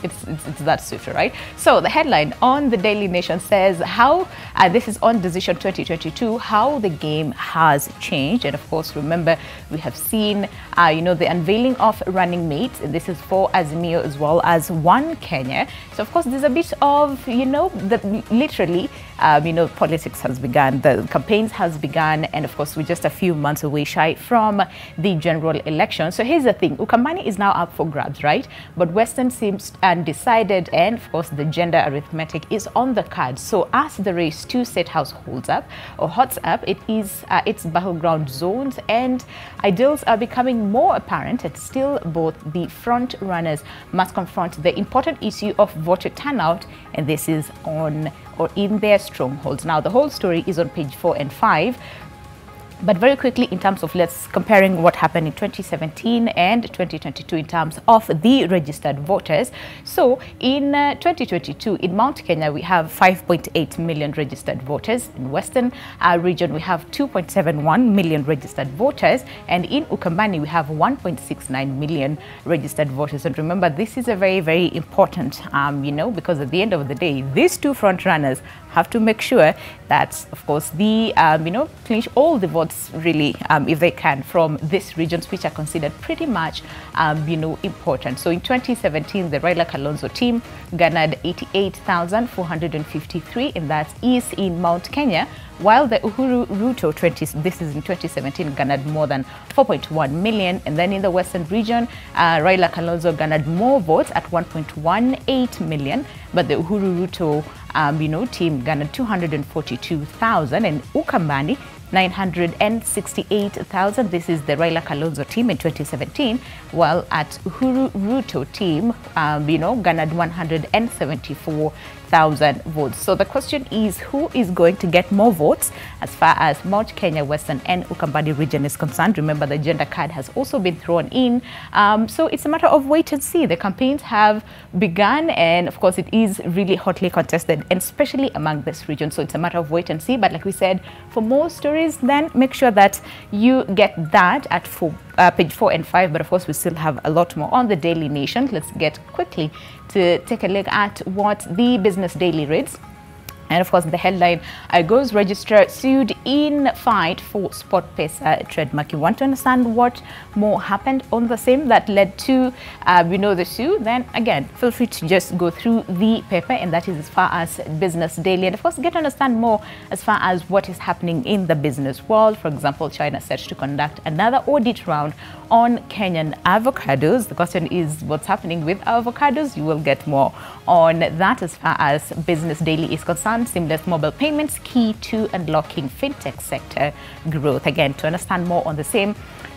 It's that swift, right? So the headline on the Daily Nation says how this is on Decision 2022, how the game has changed. And of course, remember, we have seen the unveiling of running mates, and this is for Azimio as well as One Kenya. So of course, there's a bit of literally politics has begun, the campaigns has begun, and of course we're just a few months away shy from the general election. So here's the thing, Ukambani is now up for grabs, right? But Western seems undecided, and of course the gender arithmetic is on the card. So as the race to State House holds up or hots up, it is its battleground zones, and ideals are becoming more apparent, and still both the front runners must confront the important issue of voter turnout, and this is on or in their strongholds. Now, the whole story is on page 4 and 5. But very quickly, in terms of let's comparing what happened in 2017 and 2022 in terms of the registered voters. So in 2022, in Mount Kenya, we have 5.8 million registered voters. In Western region, we have 2.71 million registered voters. And in Ukambani, we have 1.69 million registered voters. And remember, this is a very, very important, because at the end of the day, these two front runners have to make sure that, of course, the, clinch all the votes really, if they can, from these regions, which are considered pretty much, important. So in 2017, the Raila Kalonzo team garnered 88,453, and that is in Mount Kenya, while the Uhuru Ruto, this is in 2017, garnered more than 4.1 million. And then in the Western region, Raila Kalonzo garnered more votes at 1.18 million, but the Uhuru Ruto team garnered 242,000, and Ukambani 968,000. This is the Raila Kalonzo team in 2017, while at Uhuru Ruto team, garnered 174,000 votes. So the question is, who is going to get more votes as far as Mount Kenya, Western and Ukambani region is concerned? Remember, the gender card has also been thrown in. So it's a matter of wait and see. The campaigns have begun, and of course, it is really hotly contested, and especially among this region. So it's a matter of wait and see. But like we said, for more stories, then make sure that you get that at page 4 and 5. But of course, we still have a lot more on the Daily Nation. Let's get quickly to take a look at what the Business Daily reads. And of course, the headline goes, registrar sued in fight for SportPesa trademark. You want to understand what more happened on the same that led to, the sue? Then again, feel free to just go through the paper, and that is as far as Business Daily. And of course, get to understand more as far as what is happening in the business world. For example, China set to conduct another audit round on Kenyan avocados. The question is, what's happening with avocados? You will get more on that as far as Business Daily is concerned. Seamless mobile payments key to unlocking fintech sector growth. Again, to understand more on the same,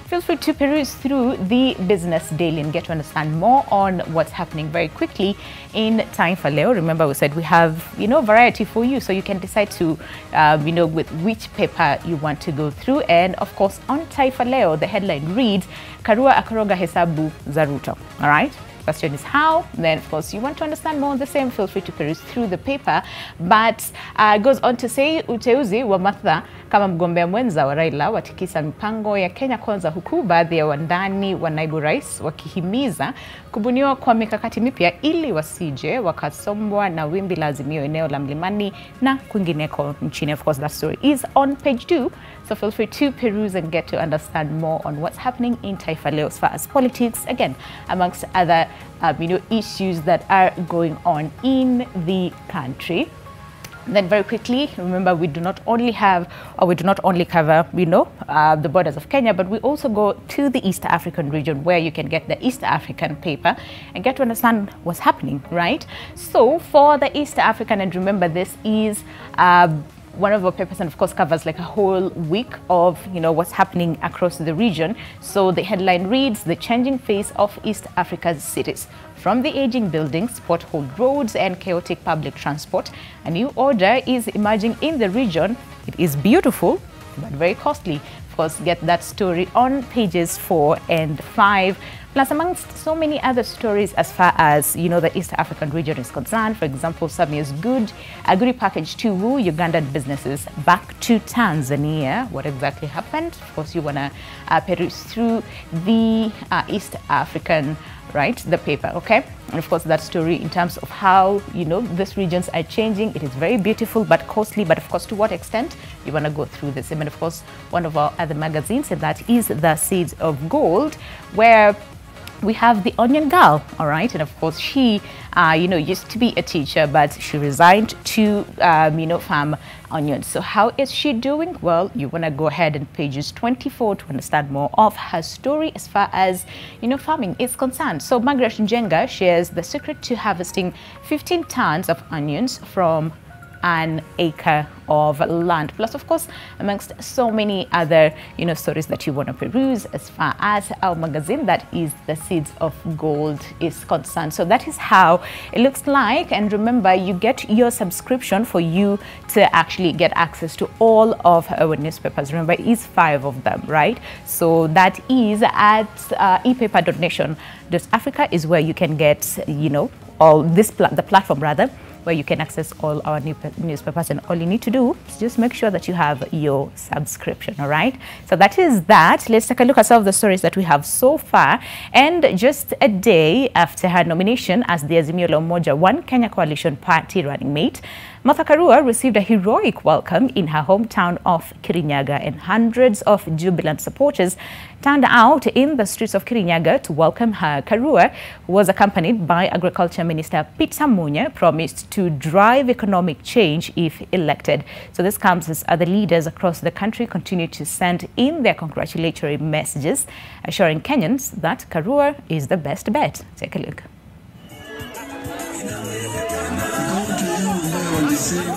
feel free to peruse through the Business Daily and get to understand more on what's happening very quickly in Taifa Leo. Remember, we said we have, variety for you, so you can decide to, with which paper you want to go through. And of course, on Taifa Leo, the headline reads, Karua akoroga hesabu za Ruto. All right. Question is how. Then of course you want to understand more on the same, feel free to peruse through the paper. But goes on to say uteuzi wa Martha kama mgombea mwenza wa Raila watikisa mipango ya Kenya Kwanza, huku baadhi ya wandani wa naibu rais wakihimiza kubuniwa kwa mikakati mipya ili wasije wakasombwa na wimbi la Azimio eneo la Mlimani na kwingineko nchini. Of course, that story is on page 2. So feel free to peruse and get to understand more on what's happening in Taifa Leo as far as politics, again, amongst other issues that are going on in the country. Then very quickly, remember, we do not only cover, the borders of Kenya, but we also go to the East African region, where you can get the East African paper and get to understand what's happening, right? So for the East African, and remember, this is one of our papers, and of course covers like a whole week of what's happening across the region. So the headline reads, the changing face of East Africa's cities. From the aging buildings, potholed roads and chaotic public transport, a new order is emerging in the region. It is beautiful, but very costly. Of course, get that story on pages 4 and 5. Plus, amongst so many other stories as far as, the East African region is concerned. For example, Samia's Goody package to woo Ugandan businesses back to Tanzania. What exactly happened? Of course, you want to peruse through the East African right? The paper, okay? And of course, that story in terms of how, these regions are changing. It is very beautiful but costly, but of course, to what extent you want to go through this. And of course, one of our other magazines, and that is The Seeds of Gold, where we have the onion girl, all right? And of course, she, used to be a teacher, but she resigned to, farm onions. So how is she doing? Well, you want to go ahead and pages 24 to understand more of her story as far as, farming is concerned. So Margaret Njenga shares the secret to harvesting 15 tons of onions from an acre of land, plus of course amongst so many other stories that you want to peruse as far as our magazine, that is The Seeds of Gold, is concerned. So that is how it looks like. And remember, you get your subscription for you to actually get access to all of our newspapers. Remember, it is 5 of them, right? So that is at epaper.nation.africa is where you can get all this the platform rather, where you can access all our newspapers, and all you need to do is just make sure that you have your subscription, all right? So that is that. Let's take a look at some of the stories that we have so far. And just a day after her nomination as the Azimio la Umoja One Kenya Coalition Party running mate, Martha Karua received a heroic welcome in her hometown of Kirinyaga, and hundreds of jubilant supporters turned out in the streets of Kirinyaga to welcome her. Karua, who was accompanied by Agriculture Minister Peter Munya, promised to drive economic change if elected. So this comes as other leaders across the country continue to send in their congratulatory messages, assuring Kenyans that Karua is the best bet. Take a look.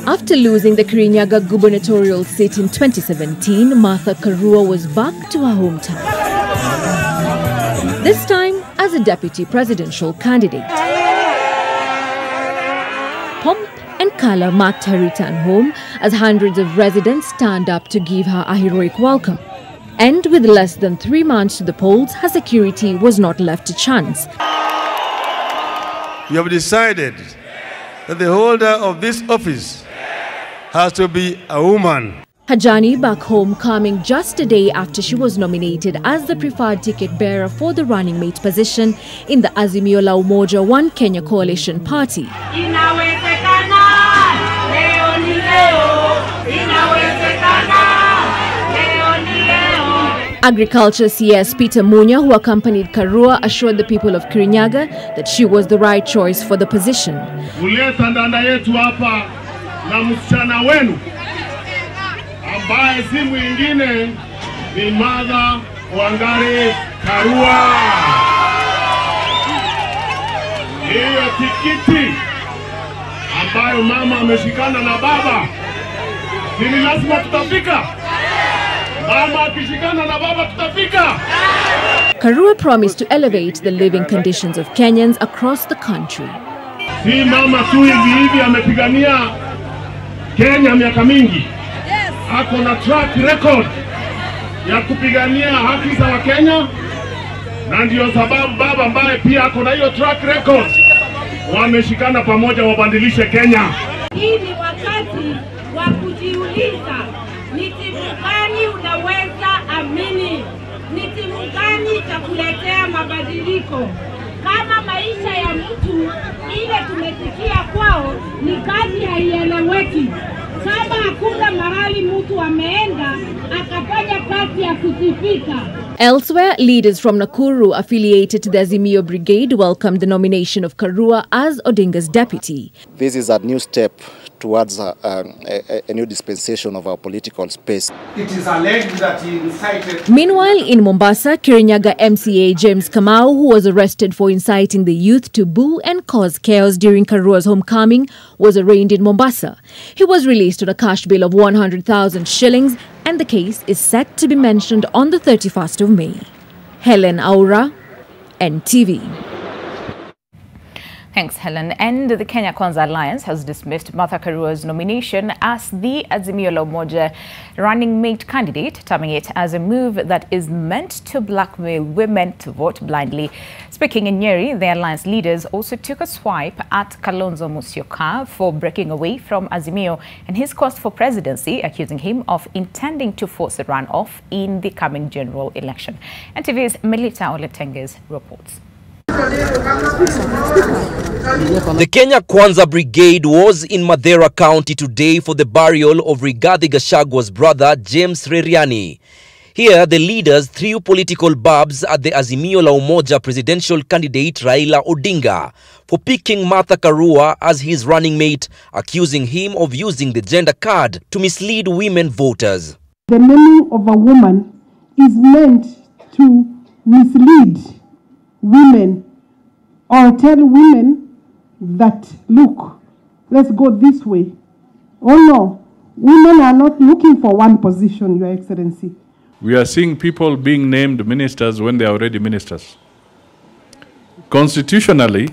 After losing the Kirinyaga gubernatorial seat in 2017, Martha Karua was back to her hometown, this time as a deputy presidential candidate. Pomp and color marked her return home as hundreds of residents turned up to give her a heroic welcome. And with less than 3 months to the polls, her security was not left to chance. You have decided that the holder of this office has to be a woman. Her journey back home coming just a day after she was nominated as the preferred ticket bearer for the running mate position in the Azimio la Umoja One Kenya Coalition Party. Agriculture CS Peter Munya, who accompanied Karua, assured the people of Kirinyaga that she was the right choice for the position. Kuleta ndanda yetu hapa na msichana wenu ambaye si mwingine ni Martha Wangari Karua. Hiyo tikiti ambayo mama ameshikana na baba, ni lazima tutafika. Karua promised to elevate the living conditions of Kenyans across the country. Si mama tu hivi amepigania Kenya miaka mingi. Ako na track record ya kupigania haki za Wakenya, na ndio sababu baba ambaye pia ako na hiyo track record wameshikana pamoja wabadilishe Kenya. Hii ni wakati wa kujiuliza, ni timu gani unaweza amini? Ni timu gani itakuletea mabadiliko? Kama maisha ya mtu ile tumetikia kwao ni kazi haieleweki. Kama hakuna mahali mtu ameenda akafanya kazi ya kusifika. Elsewhere, leaders from Nakuru affiliated to the Azimio Brigade welcomed the nomination of Karua as Odinga's deputy. This is a new step towards a new dispensation of our political space. It is alleged that he incited. Meanwhile, in Mombasa, Kirinyaga MCA James Kamau, who was arrested for inciting the youth to boo and cause chaos during Karua's homecoming, was arraigned in Mombasa. He was released on a cash bail of 100,000 shillings, and the case is set to be mentioned on the 31st of May. Helen Aura, NTV. Thanks, Helen. And the Kenya Kwanza Alliance has dismissed Martha Karua's nomination as the Azimio la Umoja running mate candidate, terming it as a move that is meant to blackmail women to vote blindly. Speaking in Nyeri, the alliance leaders also took a swipe at Kalonzo Musyoka for breaking away from Azimio and his quest for presidency, accusing him of intending to force a runoff in the coming general election. NTV's Melita Oletenges reports. The Kenya Kwanza Brigade was in Madera County today for the burial of Rigathi Gachagwa's brother, James Reriani. Here, the leaders threw political barbs at the Azimio la Umoja presidential candidate Raila Odinga for picking Martha Karua as his running mate, accusing him of using the gender card to mislead women voters. The naming of a woman is meant to mislead women or tell women that, look, let's go this way. Oh no, women are not looking for one position, Your Excellency. We are seeing people being named ministers when they are already ministers. Constitutionally,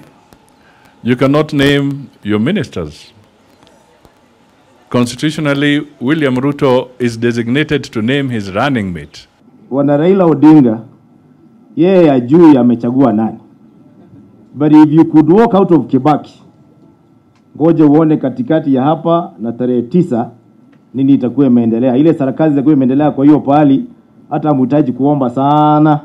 you cannot name your ministers. Constitutionally, William Ruto is designated to name his running mate. Wana Raila Odinga, yeye ajui amechagua nani. But if you could walk out of Kibaki, ngoje uone katikati ya hapa na tarehe 9 nini itakuwa imeendelea. Ile sarakazi itakuwa imeendelea kwa hiyo pahali hata mhitaji kuomba sana.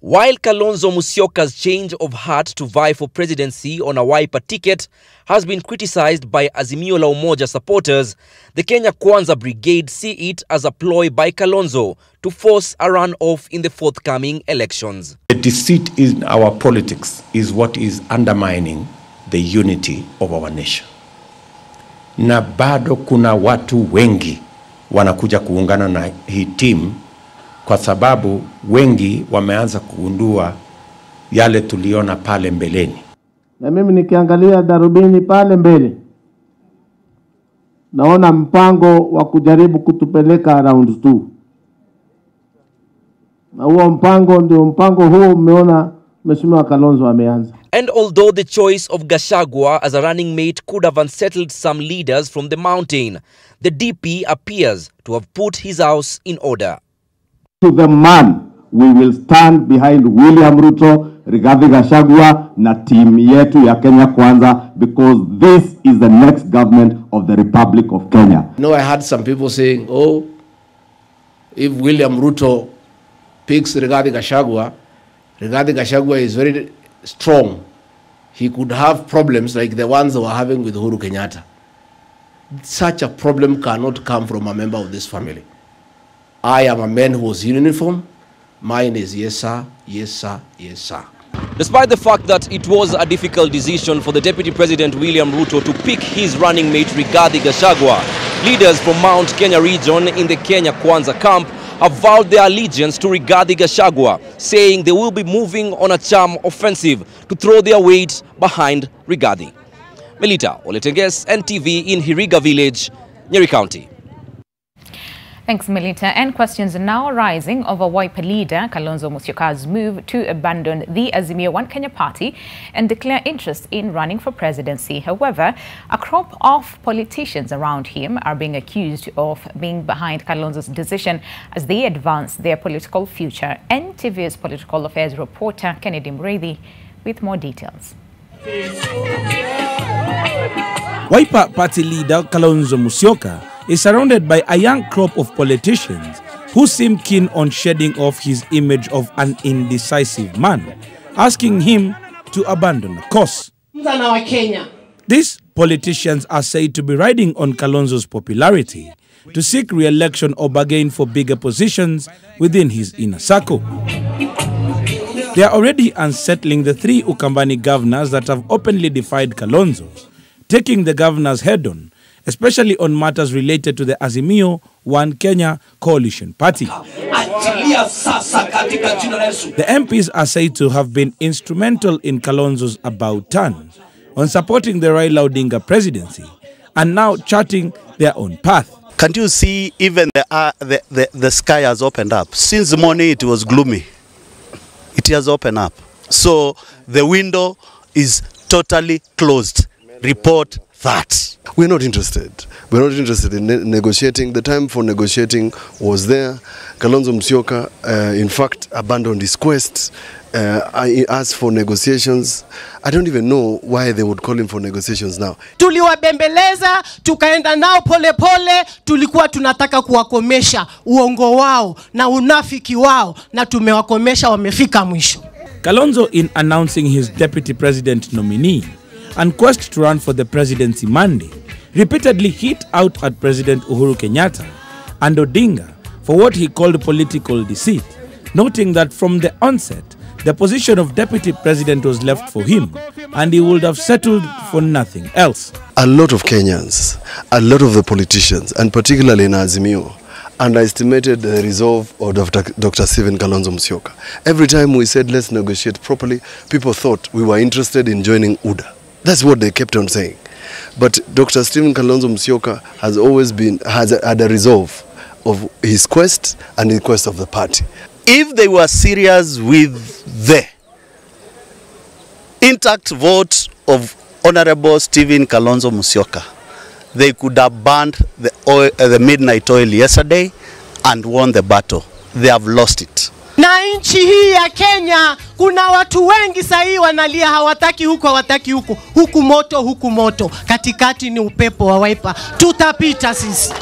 While Kalonzo Musyoka's change of heart to vie for presidency on a Wiper ticket has been criticized by Azimio la Umoja supporters, the Kenya Kwanza Brigade see it as a ploy by Kalonzo to force a runoff in the forthcoming elections. The deceit in our politics is what is undermining the unity of our nation. Na bado kuna watu wengi wanakuja kuungana na hii team kwa sababu wengi wameanza kugundua yale tuliona pale mbeleni. Na mimi nikiangalia darubini pale mbele, naona mpango wa kujaribu kutupeleka round 2. Na huo mpango ndio mpango huo umeona Mheshimiwa Kalonzo ameanza. And although the choice of Gachagua as a running mate could have unsettled some leaders from the mountain, the DP appears to have put his house in order. To the man, we will stand behind William Ruto, Rigathi Gachagua na team yetu ya Kenya Kwanza, because this is the next government of the Republic of Kenya. No, I heard some people saying, oh, if William Ruto picks Rigathi Gachagua is very strong. He could have problems like the ones they were having with Uhuru Kenyatta. Such a problem cannot come from a member of this family. I am a man who was in uniform. Mine is yes sir, yes sir, yes sir. Despite the fact that it was a difficult decision for the Deputy President William Ruto to pick his running mate Rigathi Gachagua, leaders from Mount Kenya region in the Kenya Kwanza camp have vowed their allegiance to Rigathi Gachagua, saying they will be moving on a charm offensive to throw their weight behind Rigathi. Melita Oletenges, NTV in Hiriga Village, Nyeri County. Thanks, Melita. And questions are now arising over Wiper leader Kalonzo Musyoka's move to abandon the Azimio One Kenya party and declare interest in running for presidency. However, a crop of politicians around him are being accused of being behind Kalonzo's decision as they advance their political future. NTV's political affairs reporter Kennedy Mreithi with more details. Wiper party leader Kalonzo Musyoka is surrounded by a young crop of politicians who seem keen on shedding off his image of an indecisive man, asking him to abandon the course. These politicians are said to be riding on Kalonzo's popularity to seek re-election or bargain for bigger positions within his inner circle. They are already unsettling the 3 Ukambani governors that have openly defied Kalonzo, taking the governors head-on, especially on matters related to the Azimio One Kenya coalition party. The MPs are said to have been instrumental in Kalonzo's about turn on supporting the Raila Odinga presidency and now charting their own path. Can't you see even the sky has opened up? Since the morning it was gloomy. It has opened up. So the window is totally closed. Report that. We're not interested. We're not interested in negotiating. The time for negotiating was there. Kalonzo Musyoka, in fact, abandoned his quest. He asked for negotiations. I don't even know why they would call him for negotiations now. Tuliwabembeleza, tukaenda nao pole pole, tulikuwa tunataka kuwakomesha uongo wao na unafiki wao, na tumewakomesha, wamefika mwisho. Kalonzo, in announcing his deputy president nominee and quest to run for the presidency Monday, repeatedly hit out at President Uhuru Kenyatta and Odinga for what he called political deceit, noting that from the onset, the position of deputy president was left for him and he would have settled for nothing else. A lot of Kenyans, a lot of the politicians, and particularly in Azimio, underestimated the resolve of Dr. Stephen Kalonzo Musyoka. Every time we said let's negotiate properly, people thought we were interested in joining UDA. That's what they kept on saying. But Dr. Stephen Kalonzo Musyoka has always had a resolve of his quest and the quest of the party. If they were serious with the intact vote of Honorable Stephen Kalonzo Musyoka, they could have burned the midnight oil yesterday and won the battle. They have lost it. Na nchi hii ya Kenya kuna watu wengi sahi wanalia, hawataki huku, hawataki huku. Huku moto. Katikati ni upepo wa Wiper. Tutapita sisi.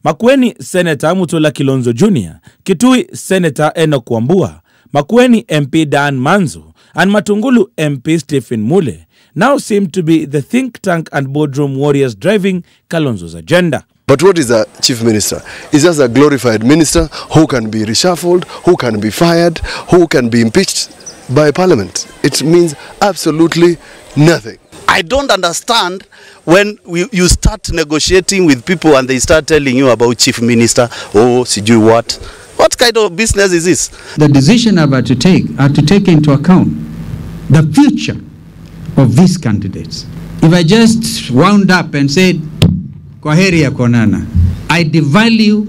Makueni Senator Mutola Kilonzo Jr., Kitui Senator Enoch Wambua, Makueni MP Dan Manzo, and Matungulu MP Stephen Mule now seem to be the think tank and boardroom warriors driving Kalonzo's agenda. But what is a chief minister? Is just a glorified minister who can be reshuffled, who can be fired, who can be impeached by parliament. It means absolutely nothing. I don't understand when you start negotiating with people and they start telling you about chief minister, oh, sijui what. What kind of business is this? The decision I'm about to take are to take into account the future of these candidates. If I just wound up and said, Kwaheri ya konana, I devalue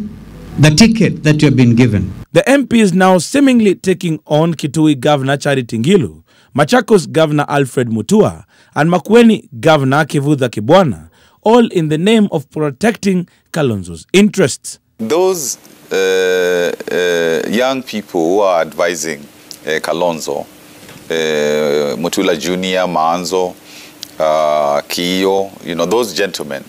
the ticket that you have been given. The MP is now seemingly taking on Kitui Governor Charity Ngilu, Machakos Governor Alfred Mutua, and Makueni Governor Kivutha Kibwana, all in the name of protecting Kalonzo's interests. Those young people who are advising Kalonzo, Mutula Jr., Maanzo, Kiyo, those gentlemen,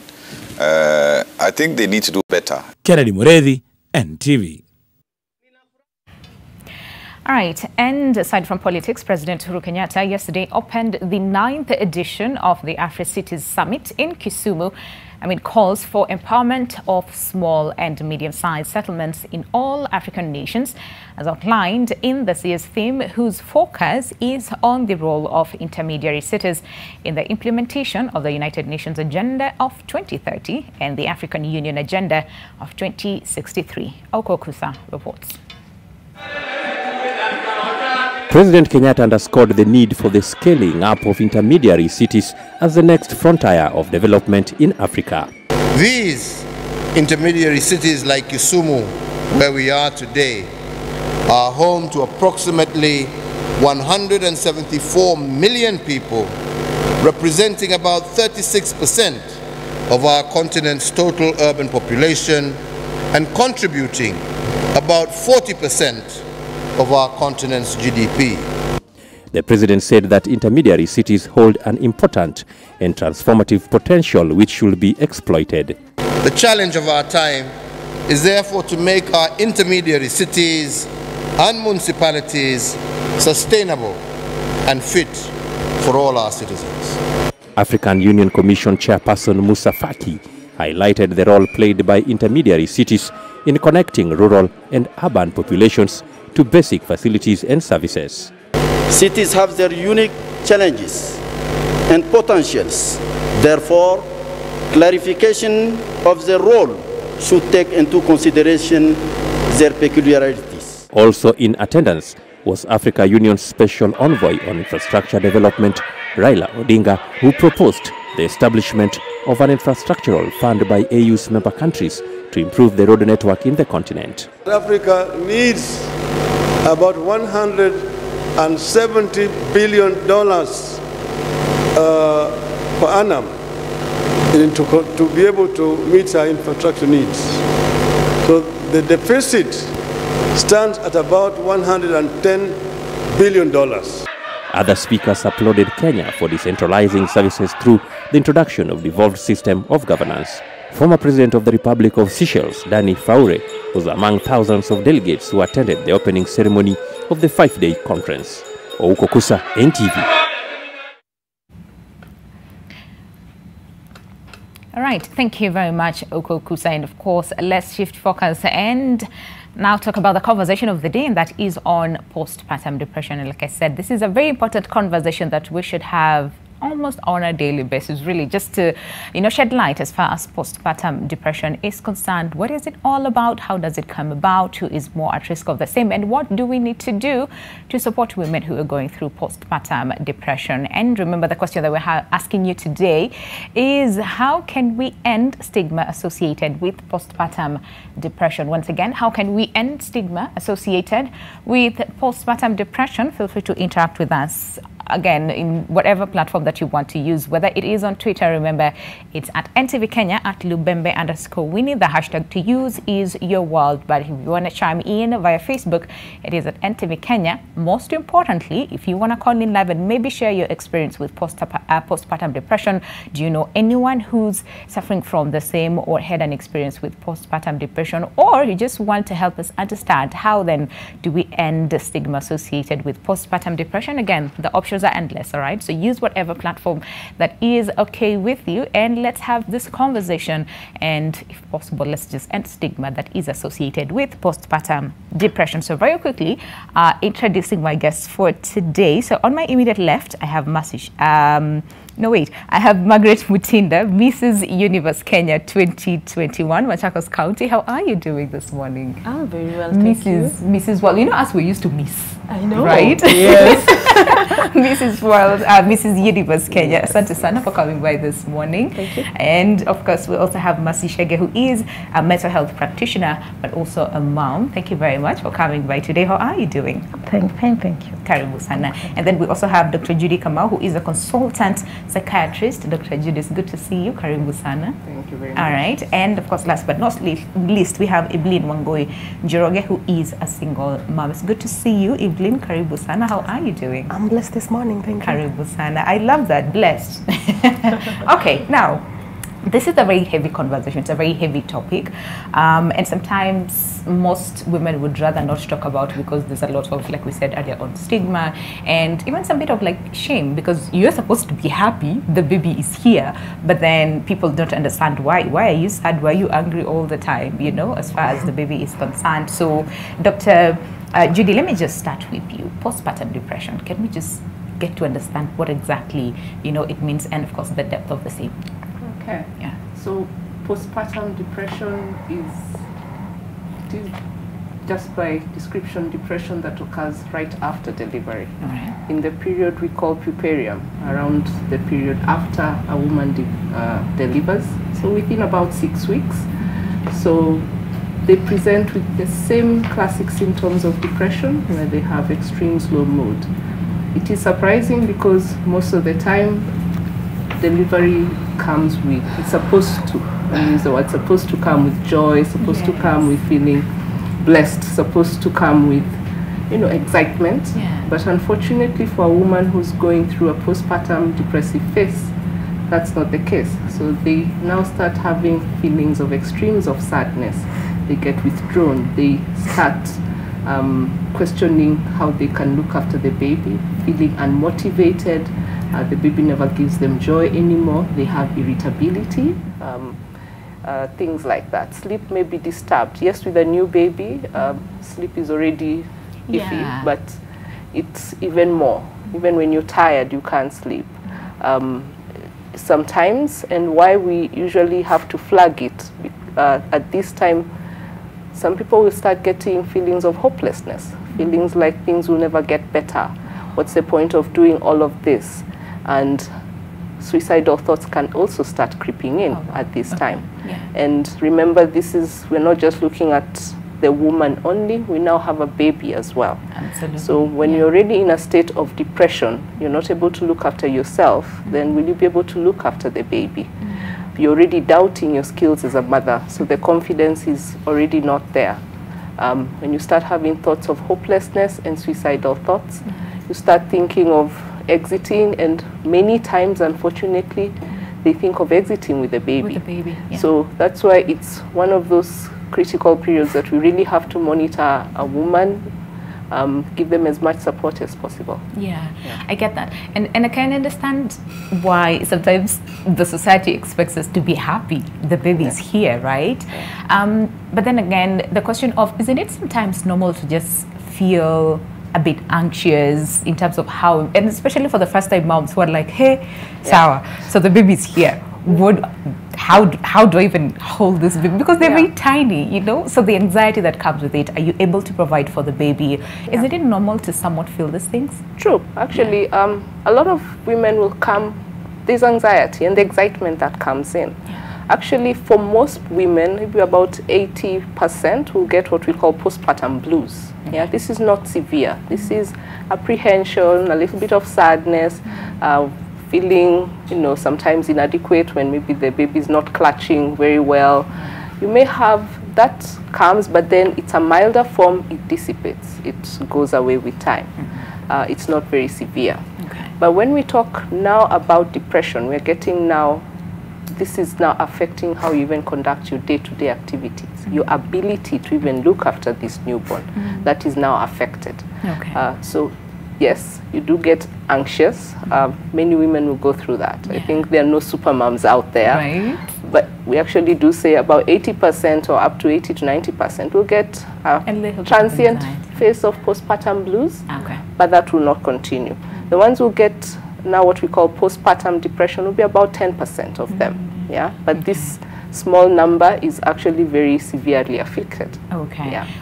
I think they need to do better. Kennedy Muredhi, NTV. All right, and aside from politics, President Uhuru Kenyatta yesterday opened the 9th edition of the Afri-Cities Summit in Kisumu amid calls for empowerment of small and medium-sized settlements in all African nations, as outlined in this year's theme, whose focus is on the role of intermediary cities in the implementation of the United Nations Agenda of 2030 and the African Union Agenda of 2063. Oko Kusa reports. President Kenyatta underscored the need for the scaling up of intermediary cities as the next frontier of development in Africa. These intermediary cities like Kisumu, where we are today, are home to approximately 174 million people, representing about 36% of our continent's total urban population and contributing about 40% of our continent's GDP. The president said that intermediary cities hold an important and transformative potential which should be exploited. The challenge of our time is therefore to make our intermediary cities and municipalities sustainable and fit for all our citizens. African Union Commission Chairperson Musa Faki highlighted the role played by intermediary cities in connecting rural and urban populations to basic facilities and services. Cities have their unique challenges and potentials. Therefore, clarification of their role should take into consideration their peculiarities. Also in attendance was Africa Union's Special Envoy on Infrastructure Development, Raila Odinga, who proposed the establishment of an infrastructural fund by AU's member countries to improve the road network in the continent. Africa needs about $170 billion per annum to be able to meet our infrastructure needs. So the deficit stands at about $110 billion. Other speakers applauded Kenya for decentralizing services through the introduction of devolved system of governance. Former President of the Republic of Seychelles, Dani Faure, was among thousands of delegates who attended the opening ceremony of the 5-day conference. Ouko Kusa, NTV. All right, thank you very much, Oko Kusa. And of course, let's shift focus and now talk about the conversation of the day, and that is on postpartum depression. And like I said, this is a very important conversation that we should have almost on a daily basis, really, just to, shed light as far as postpartum depression is concerned. What is it all about? How does it come about? Who is more at risk of the same? And what do we need to do to support women who are going through postpartum depression? And remember, the question that we're asking you today is, how can we end stigma associated with postpartum depression? Once again, how can we end stigma associated with postpartum depression? Feel free to interact with us, again, in whatever platform that you want to use, whether it is on Twitter. Remember, it's at NTV Kenya, at Lubembe_Winnie. The hashtag to use is your world. But if you want to chime in via Facebook, it is at NTV Kenya. Most importantly, if you want to call in live and maybe share your experience with postpartum depression, do you know anyone who's suffering from the same or had an experience with postpartum depression, or you just want to help us understand how then do we end the stigma associated with postpartum depression? Again, the options are endless, all right? So use whatever platform that is okay with you, and let's have this conversation. And if possible, let's just end stigma that is associated with postpartum depression. So very quickly, introducing my guests for today. So on my immediate left, I have I have Margaret Mutinda, Mrs. Universe Kenya 2021, Machakos County. How are you doing this morning? I'm very well, thank you. Mrs. World, us we used to miss. I know. Right? Yes. Mrs. World, Mrs. Universe Kenya. Asante sana for coming by this morning. Thank you. And of course, we also have Mercy Shege, who is a mental health practitioner, but also a mom. Thank you very much for coming by today. How are you doing? Thank you. Karibu sana. And then we also have Dr. Judy Kamau, who is a consultant psychiatrist. Dr. Judy, it's good to see you. Karibu sana. Thank you very much. All right. And of course, last but not least, we have Evelyn Wangoi Njoroge, who is a single mom. It's good to see you, Evelyn. Karibu sana. How are you doing? I'm blessed this morning, thank you. Karibu sana. I love that, blessed. Okay, now, this is a very heavy conversation. It's a very heavy topic. And sometimes most women would rather not talk about it because there's a lot of, like we said earlier, on stigma and even some bit of like shame, because you're supposed to be happy, the baby is here, but then people don't understand why. Why are you sad? Why are you angry all the time, as far as the baby is concerned? So, Dr. Judy, let me just start with you. Postpartum depression, can we just get to understand what exactly, it means, and of course the depth of the same? Okay. Yeah. So postpartum depression is just by description depression that occurs right after delivery. Right. In the period we call puerperium, around the period after a woman delivers, so within about 6 weeks. So they present with the same classic symptoms of depression, where they have extreme slow mood. It is surprising because most of the time delivery comes with, it's supposed to, I use the word, supposed to come with joy, supposed to come with feeling blessed, supposed to come with, excitement. Yeah. But unfortunately for a woman who's going through a postpartum depressive phase, that's not the case. So they now start having feelings of extremes of sadness. They get withdrawn. They start questioning how they can look after the baby, feeling unmotivated. The baby never gives them joy anymore. They have irritability, things like that. Sleep may be disturbed. Yes, with a new baby, sleep is already iffy, but it's even more. Even when you're tired, you can't sleep. Sometimes, and why we usually have to flag it, at this time, some people will start getting feelings of hopelessness, feelings like things will never get better. What's the point of doing all of this? And suicidal thoughts can also start creeping in at this time. Yeah. And remember, we're not just looking at the woman only, we now have a baby as well. Absolutely. So when you're already in a state of depression, you're not able to look after yourself, then will you be able to look after the baby? You're already doubting your skills as a mother, so the confidence is already not there. When you start having thoughts of hopelessness and suicidal thoughts, you start thinking of exiting, and many times, unfortunately, they think of exiting with the baby. With the baby, yeah. So that's why it's one of those critical periods that we really have to monitor a woman give them as much support as possible. Yeah, I get that. And I can understand why sometimes the society expects us to be happy the baby is here, right? But then again, the question of, isn't it sometimes normal to just feel a bit anxious in terms of how, and especially for the first time moms who are like, hey, Sawa, so the baby's here. How do I even hold this baby? Because they're very tiny, you know? So the anxiety that comes with it, are you able to provide for the baby? Isn't it normal to somewhat feel these things? True. Actually, a lot of women will come, there's anxiety and the excitement that comes in. Actually, for most women, maybe about 80% will get what we call postpartum blues. Yeah, this is not severe. This is apprehension, a little bit of sadness, feeling, you know, sometimes inadequate when maybe the baby is not clutching very well. You may have that comes, but then it's a milder form, it dissipates, it goes away with time. It's not very severe. But when we talk now about depression, we're getting now, this is now affecting how you even conduct your day-to-day activities, your ability to even look after this newborn, that is now affected. So yes, you do get anxious. Many women will go through that. I think there are no super moms out there. But we actually do say about 80% or up to 80 to 90% will get a transient phase of postpartum blues, but that will not continue. The ones who get now what we call postpartum depression will be about 10% of them. Yeah, but this small number is actually very severely afflicted.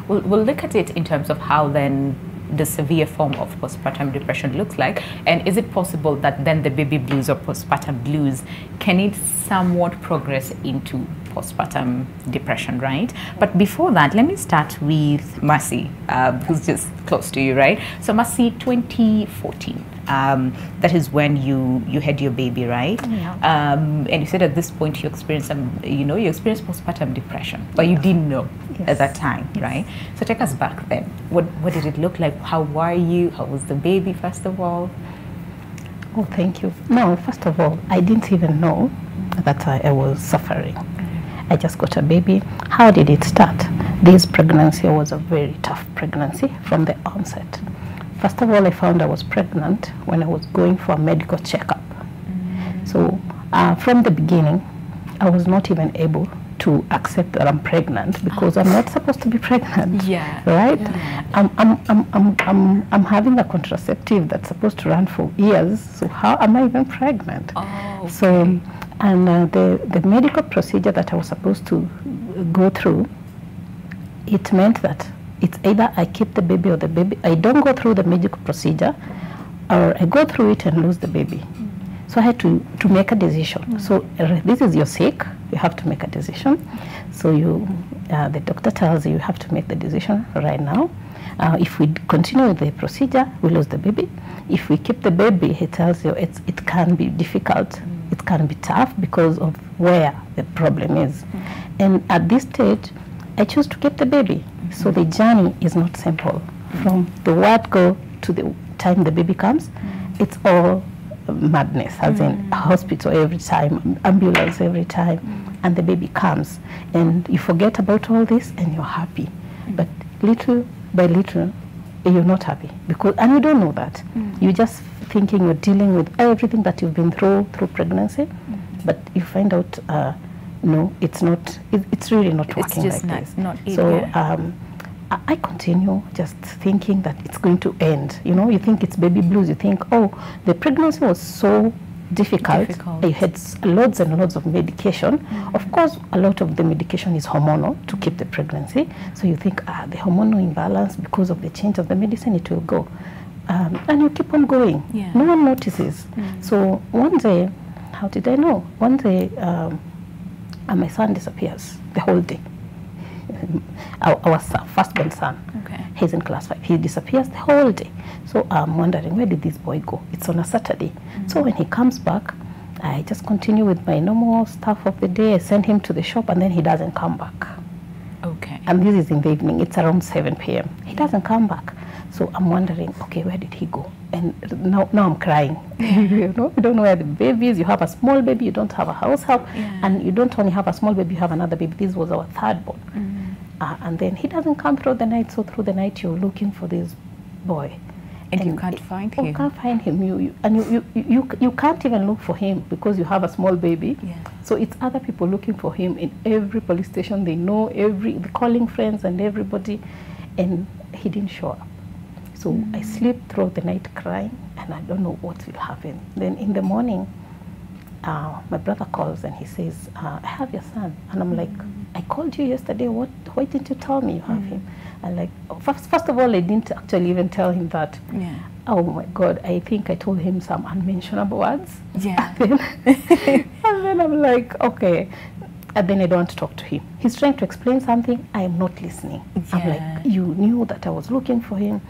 We'll look at it in terms of how then the severe form of postpartum depression looks like, and is it possible that then the baby blues or postpartum blues, can it somewhat progress into postpartum depression, right? But before that, let me start with Mercy, who's just close to you, right? So Mercy, 2014, that is when you had your baby, right? And you said at this point you experienced you experienced postpartum depression, but you didn't know at that time, right? So take us back then. What did it look like? How were you? How was the baby, first of all? Oh, thank you. No, first of all, I didn't even know that I was suffering. I just got a baby. How did it start? This pregnancy was a very tough pregnancy from the onset. First of all, I found I was pregnant when I was going for a medical checkup. So from the beginning, I was not even able to accept that I'm pregnant because I'm not supposed to be pregnant. Right? I'm having a contraceptive that's supposed to run for years. So how am I even pregnant? So, and the medical procedure that I was supposed to go through, it meant that it's either I keep the baby or the baby, I don't go through the medical procedure, or I go through it and lose the baby. So I had to make a decision. So this is you're sick, you have to make a decision. So the doctor tells you have to make the decision right now. If we continue with the procedure, we lose the baby. If we keep the baby, he tells you it can be difficult, it can be tough because of where the problem is. And at this stage, I choose to keep the baby. So the journey is not simple. From the word go to the time the baby comes, it's all madness, as in a hospital every time, ambulance every time, and the baby comes. And you forget about all this and you're happy. But little by little, you're not happy, and you don't know that. You're just thinking you're dealing with everything that you've been through pregnancy, but you find out, no, it's not, it's really not working like this. Not so I continue just thinking that it's going to end. You know, you think it's baby blues. You think, oh, the pregnancy was so difficult. I had loads and loads of medication. Of course, a lot of the medication is hormonal to keep the pregnancy. So you think, the hormonal imbalance, because of the change of the medicine, it will go. And you keep on going. No one notices. So one day, how did I know? One day, my son disappears the whole day. Our firstborn son, he's in class 5. He disappears the whole day. So I'm wondering, where did this boy go? It's on a Saturday. So when he comes back, I just continue with my normal stuff of the day. I send him to the shop, and then he doesn't come back. And this is in the evening. It's around 7 p.m. He doesn't come back. So I'm wondering, okay, where did he go? And now I'm crying. You know, you don't know where the baby is. You have a small baby, you don't have a house help, and you don't only have a small baby, you have another baby. This was our third born. And then he doesn't come through the night. So through the night, you're looking for this boy. And you can't find him. You can't find him. You can't even look for him because you have a small baby. Yeah. So it's other people looking for him in every police station. They know calling friends and everybody, and he didn't show up. So I slept throughout the night crying, and I don't know what will happen. Then in the morning, my brother calls and he says, I have your son. And I'm like, I called you yesterday. Why didn't you tell me you have him? And like, first of all, I didn't actually even tell him that. Yeah. Oh my God, I think I told him some unmentionable words. Yeah. And then I'm like, okay. And then I don't want to talk to him. He's trying to explain something. I am not listening. Yeah. I'm like, you knew that I was looking for him.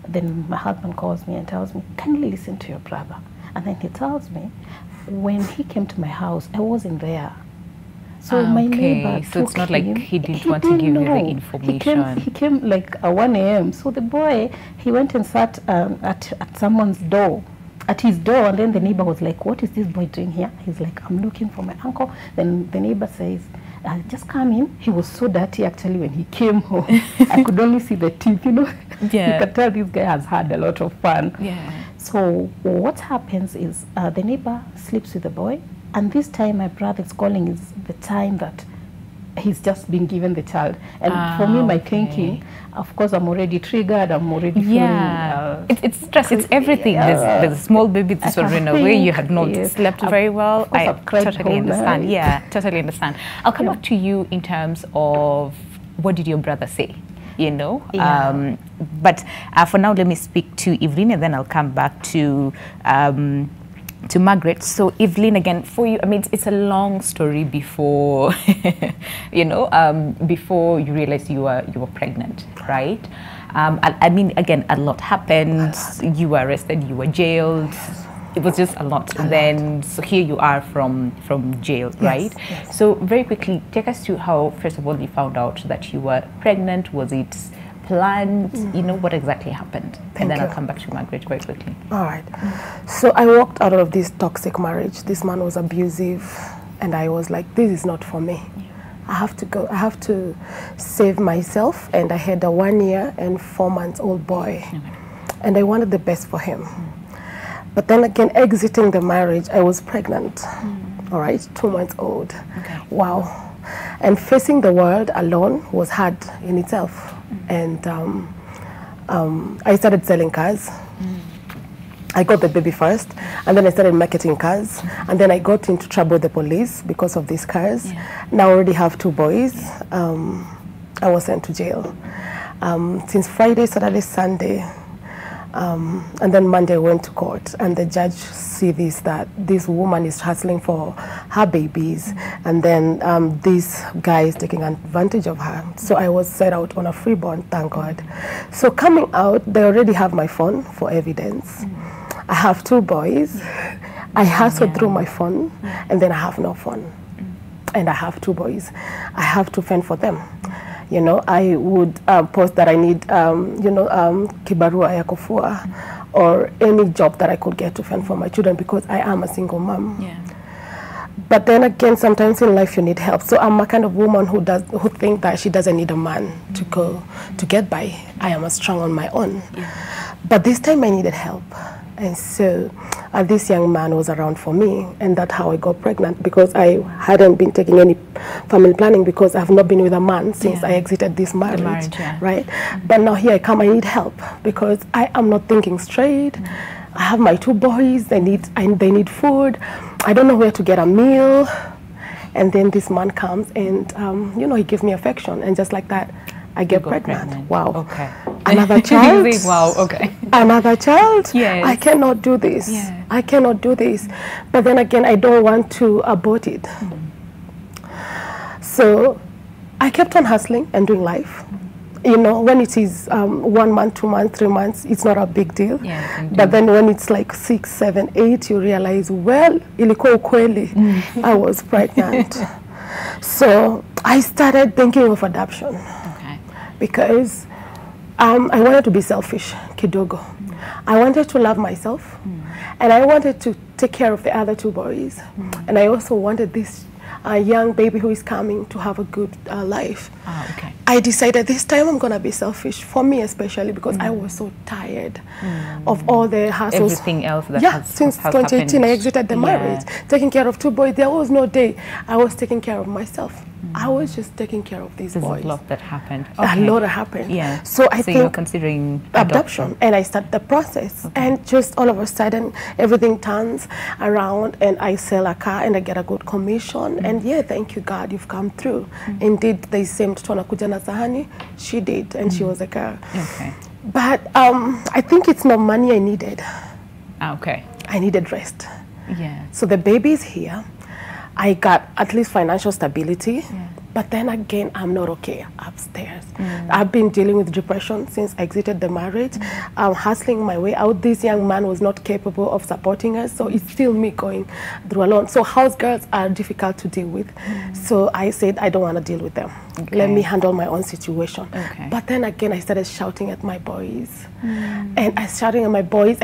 Then my husband calls me and tells me, kindly listen to your brother. And then he tells me, when he came to my house, I wasn't there. So my neighbor so it's not like he didn't want to give you the information. He came like at 1 a.m. So the boy, he went and sat at someone's door, at his door, and then the neighbor was like, what is this boy doing here? He's like, I'm looking for my uncle. Then the neighbor says, just come in. He was so dirty actually when he came home. I could only see the teeth, you know. Yeah. You could tell this guy has had a lot of fun. Yeah. So what happens is the neighbor sleeps with the boy, and this time my brother is calling is the time that he's just been given the child. And for me, my thinking, of course, I'm already triggered, I'm already feeling... it's stress, it's everything. There's a small baby that's already away, you had not slept very well. I totally understand. Yeah, totally understand. I'll come back to you in terms of what did your brother say? You know, but for now, let me speak to Evelyn, and then I'll come back to Margaret. So Evelyn, again, for you, I mean, it's a long story before, you know, before you realized you were pregnant, right? I mean, again, a lot happened. You were arrested, you were jailed. It was just a lot. Then, so here you are from jail, right? Yes. So very quickly, take us to how, first of all, you found out that you were pregnant. Was it planned? You know, what exactly happened? And then I'll come back to Margaret very quickly. All right. So I walked out of this toxic marriage. This man was abusive, and I was like, this is not for me. I have to go. I have to save myself. And I had a 1 year and 4 months old boy, and I wanted the best for him. But then again, exiting the marriage, I was pregnant, all right, 2 months old. Wow. And facing the world alone was hard in itself. And I started selling cars. I got the baby first, and then I started marketing cars. And then I got into trouble with the police because of these cars. Now I already have 2 boys. I was sent to jail. Since Friday, Saturday, Sunday, and then Monday I went to court, and the judge see that this woman is hustling for her babies, and then this guy is taking advantage of her. So I was set out on a free bond, thank God. So coming out, they already have my phone for evidence. I have 2 boys. I hustled through my phone, and then I have no phone. And I have 2 boys. I have to fend for them. You know, I would post that I need, kibarua ya kufua, or any job that I could get to fend for my children, because I am a single mom. But then again, sometimes in life you need help. So I'm a kind of woman who think that she doesn't need a man to get by. I am strong on my own. But this time I needed help. And so this young man was around for me, and that's how I got pregnant, because I hadn't been taking any family planning, because I have not been with a man since I exited this marriage, right? But now here I come, I need help, because I am not thinking straight. I have my 2 boys, they need food. I don't know where to get a meal. And then this man comes and, he gives me affection, and just like that, I get pregnant. Wow. Okay. Another child. Wow. Okay. Another child. Yes. I cannot do this. Yeah. I cannot do this. But then again, I don't want to abort it. So I kept on hustling and doing life. You know, when it is 1 month, 2 months, 3 months, it's not a big deal. But then when it's like 6, 7, 8, you realize, well, ilikuwa ukweli, I was pregnant. So I started thinking of adoption. Because I wanted to be selfish, kidogo. I wanted to love myself, and I wanted to take care of the other 2 boys. And I also wanted this a young baby who is coming to have a good life. Ah, okay. I decided this time I'm going to be selfish, for me especially, because I was so tired of all the hassles. Everything else that since has 2018 happened. I exited the marriage, taking care of 2 boys. There was no day I was taking care of myself. I was just taking care of these boys. There's a lot that happened. A lot happened. Yeah. So I think you're considering adoption. And I started the process. And just all of a sudden, everything turns around and I sell a car and I get a good commission. And yeah, thank you God, you've come through. Indeed, they said mtoto anakuja na sahani. She did, and she was a girl. Okay. But I think it's not money I needed. Okay. I needed rest. Yeah. So the baby is here. I got at least financial stability, but then again, I'm not okay upstairs. I've been dealing with depression since I exited the marriage. I'm hustling my way out. This young man was not capable of supporting us, so it's still me going through alone. So house girls are difficult to deal with. So I said, I don't want to deal with them. Okay. Let me handle my own situation. Okay. But then again, I started shouting at my boys. And I shouting at my boys,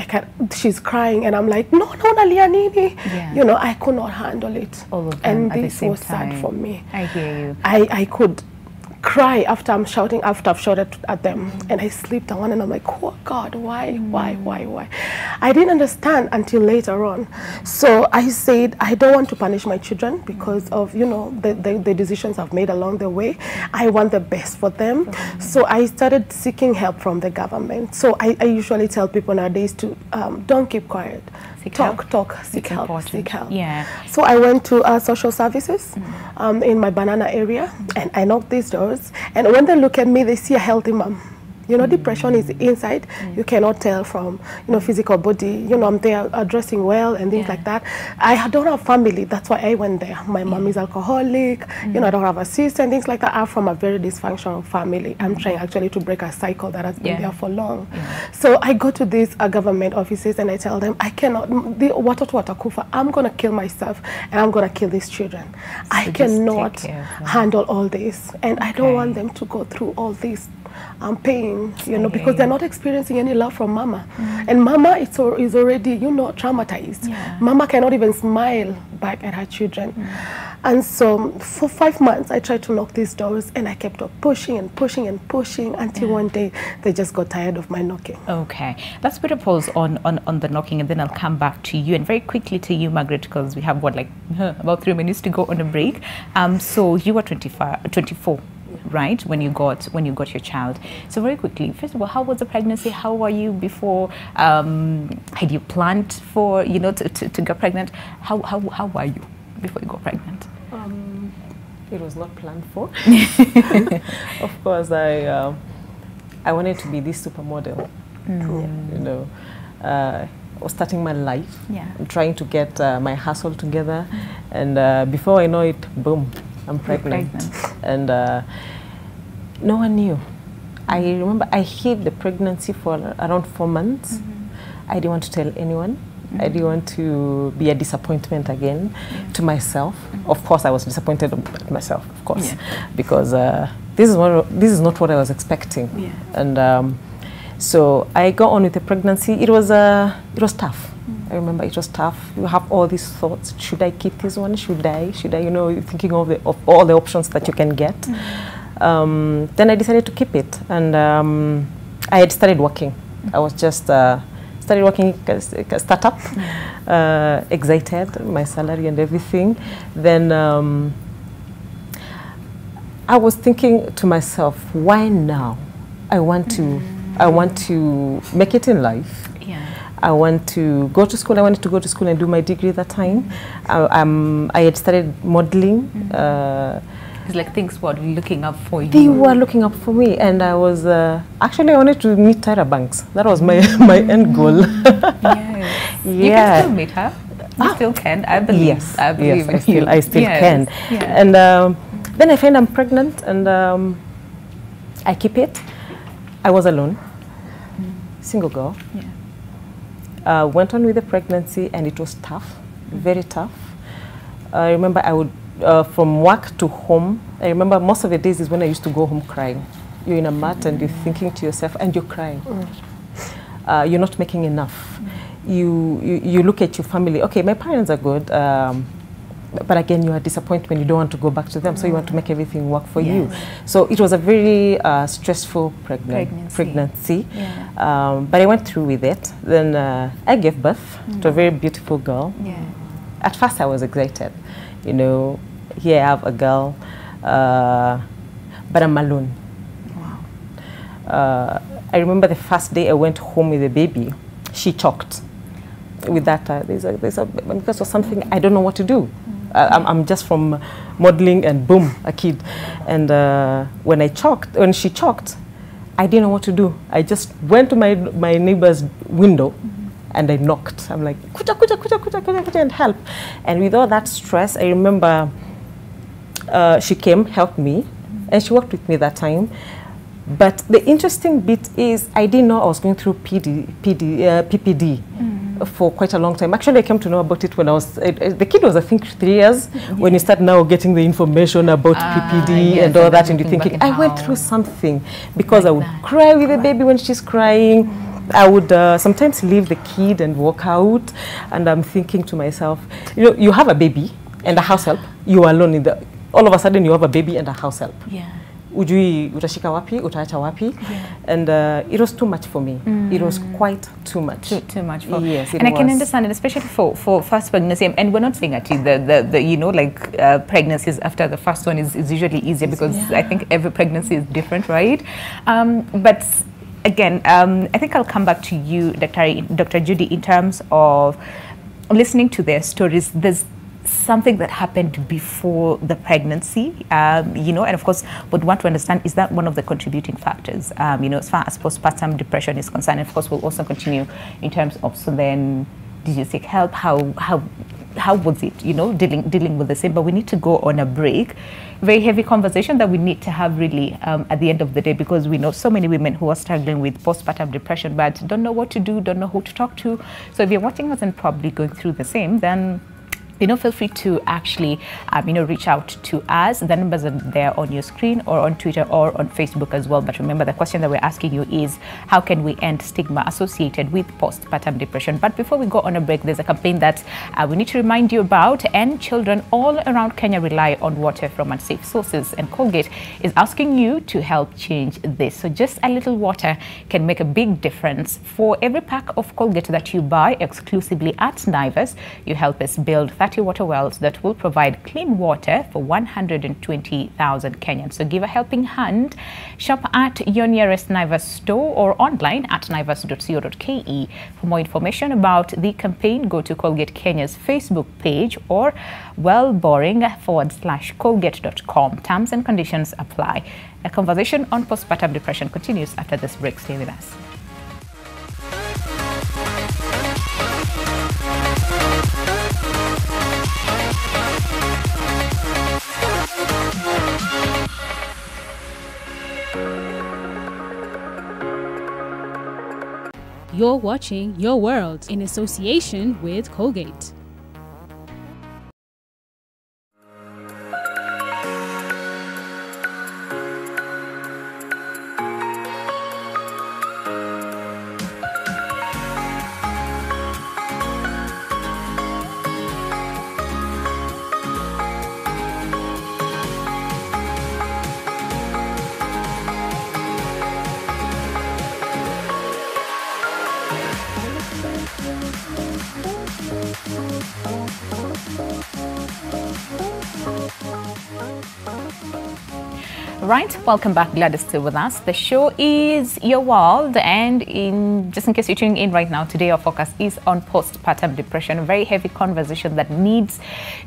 she's crying, and I'm like, no, nalia nini. You know, I could not handle it. All of them and at the this same was sad time. for me. I hear you. I could cry after I'm shouting, after I've shouted at them, and I sleep down and I'm like, oh God, why? I didn't understand until later on. So I said, I don't want to punish my children because of, you know, the decisions I've made along the way. I want the best for them. So I started seeking help from the government. So I usually tell people nowadays to don't keep quiet. Talk, seek help. Yeah. So I went to social services in my banana area, and I knocked these doors. And when they look at me, they see a healthy mom. You know, depression is inside. You cannot tell from, you know, physical body. You know, I'm there dressing well and things like that. I don't have family. That's why I went there. My mom is alcoholic. You know, I don't have a sister and things like that. I'm from a very dysfunctional family. I'm trying actually to break a cycle that has been there for long. So I go to these government offices and I tell them, I cannot, I'm going to kill myself and I'm going to kill these children. So I cannot handle all this. And I don't want them to go through all this pain, you know, because they're not experiencing any love from mama. And mama is already, you know, traumatized. Mama cannot even smile back at her children. And so for 5 months, I tried to knock these doors, and I kept on pushing and pushing and pushing until one day they just got tired of my knocking. Okay, let's put a pause on the knocking, and then I'll come back to you, and very quickly to you, Margaret, because we have about 3 minutes to go on a break. So you were 24. Right, when you got your child. So very quickly, first of all, how was the pregnancy? How were you before? Had you planned for, you know, to get pregnant? How were you before you got pregnant? It was not planned for. Of course, I wanted to be this supermodel. You know, I was starting my life, trying to get my hustle together, and before I know it, boom, I'm pregnant. And no one knew. I remember I hid the pregnancy for around 4 months. I didn't want to tell anyone. I didn't want to be a disappointment again to myself. Of course, I was disappointed at myself, of course, because this is not what I was expecting. And so I got on with the pregnancy. It was tough. I remember it was tough. You have all these thoughts. Should I keep this one? Should I? You know, you're thinking of all the options that you can get. Then I decided to keep it, and I had started working. I was just started working as a startup, excited, my salary and everything. Then I was thinking to myself, why now? I want to make it in life. I want to go to school. I wanted to go to school and do my degree that time. I had started modeling. It's like things were looking up for you. They were looking up for me, and I was actually I wanted to meet Tyra Banks. That was my end goal. You can still meet her. You still can. I believe. Yes, I believe I still can. And then I find I'm pregnant, and I keep it. I was alone, single girl. Went on with the pregnancy, and it was tough, very tough. I remember I would, from work to home, I remember most of the days is when I used to go home crying. You're in a mat and you're thinking to yourself, and you're crying. You're not making enough. You look at your family. Okay, my parents are good. but again, you are disappointed when you don't want to go back to them, so you want to make everything work for you. So it was a very stressful pregnancy. But I went through with it. Then I gave birth to a very beautiful girl. At first, I was excited. You know, here I have a girl, but I'm alone. I remember the first day I went home with the baby, she choked. With that, because of something, I don't know what to do. I'm just from modeling and boom, a kid. And when she choked, I didn't know what to do. I just went to my neighbor's window and I knocked. I'm like, kucha, kucha, kucha, kucha, kucha, kucha, and help. And with all that stress, I remember she came, helped me, and she worked with me that time. But the interesting bit is I didn't know I was going through PPD for quite a long time. Actually, I came to know about it when I was, the kid was, I think, 3 years, when you start now getting the information about PPD and all that, and you're thinking, I went through something, because I would cry with the baby when she's crying. I would sometimes leave the kid and walk out, and I'm thinking to myself, you know, you have a baby and a house help, you are alone in the, all of a sudden you have a baby and a house help. Ujui utashika wapi, utaacha wapi, and it was too much for me. It was quite too much. Too much for yes, and I can understand it, especially for first pregnancy. And we're not saying actually the you know, like pregnancies after the first one is usually easier, because I think every pregnancy is different, right? But again, I think I'll come back to you, Dr. Judy, in terms of listening to their stories. There's something that happened before the pregnancy, you know, and of course, what we want to understand is that one of the contributing factors, you know, as far as postpartum depression is concerned. Of course, we'll also continue in terms of, so then, did you seek help? How was it, you know, dealing with the same? But we need to go on a break. Very heavy conversation that we need to have really at the end of the day, because we know so many women who are struggling with postpartum depression, but don't know what to do, don't know who to talk to. So if you're watching us and probably going through the same, then, you know, feel free to actually, you know, reach out to us. The numbers are there on your screen, or on Twitter, or on Facebook as well. But remember, the question that we're asking you is, how can we end stigma associated with postpartum depression? But before we go on a break, there's a campaign that we need to remind you about. And children all around Kenya rely on water from unsafe sources, and Colgate is asking you to help change this. So just a little water can make a big difference. For every pack of Colgate that you buy exclusively at Naivas, you help us build 30 water wells that will provide clean water for 120,000 Kenyans. So give a helping hand. Shop at your nearest Naivas store, or online at naivas.co.ke. For more information about the campaign, go to Colgate Kenya's Facebook page, or wellboring/colgate.com. Terms and conditions apply. A conversation on postpartum depression continues after this break. Stay with us. You're watching Your World in association with Colgate. Right, welcome back. Glad you're still with us. The show is Your World, and just in case you're tuning in right now, today our focus is on postpartum depression, a very heavy conversation that needs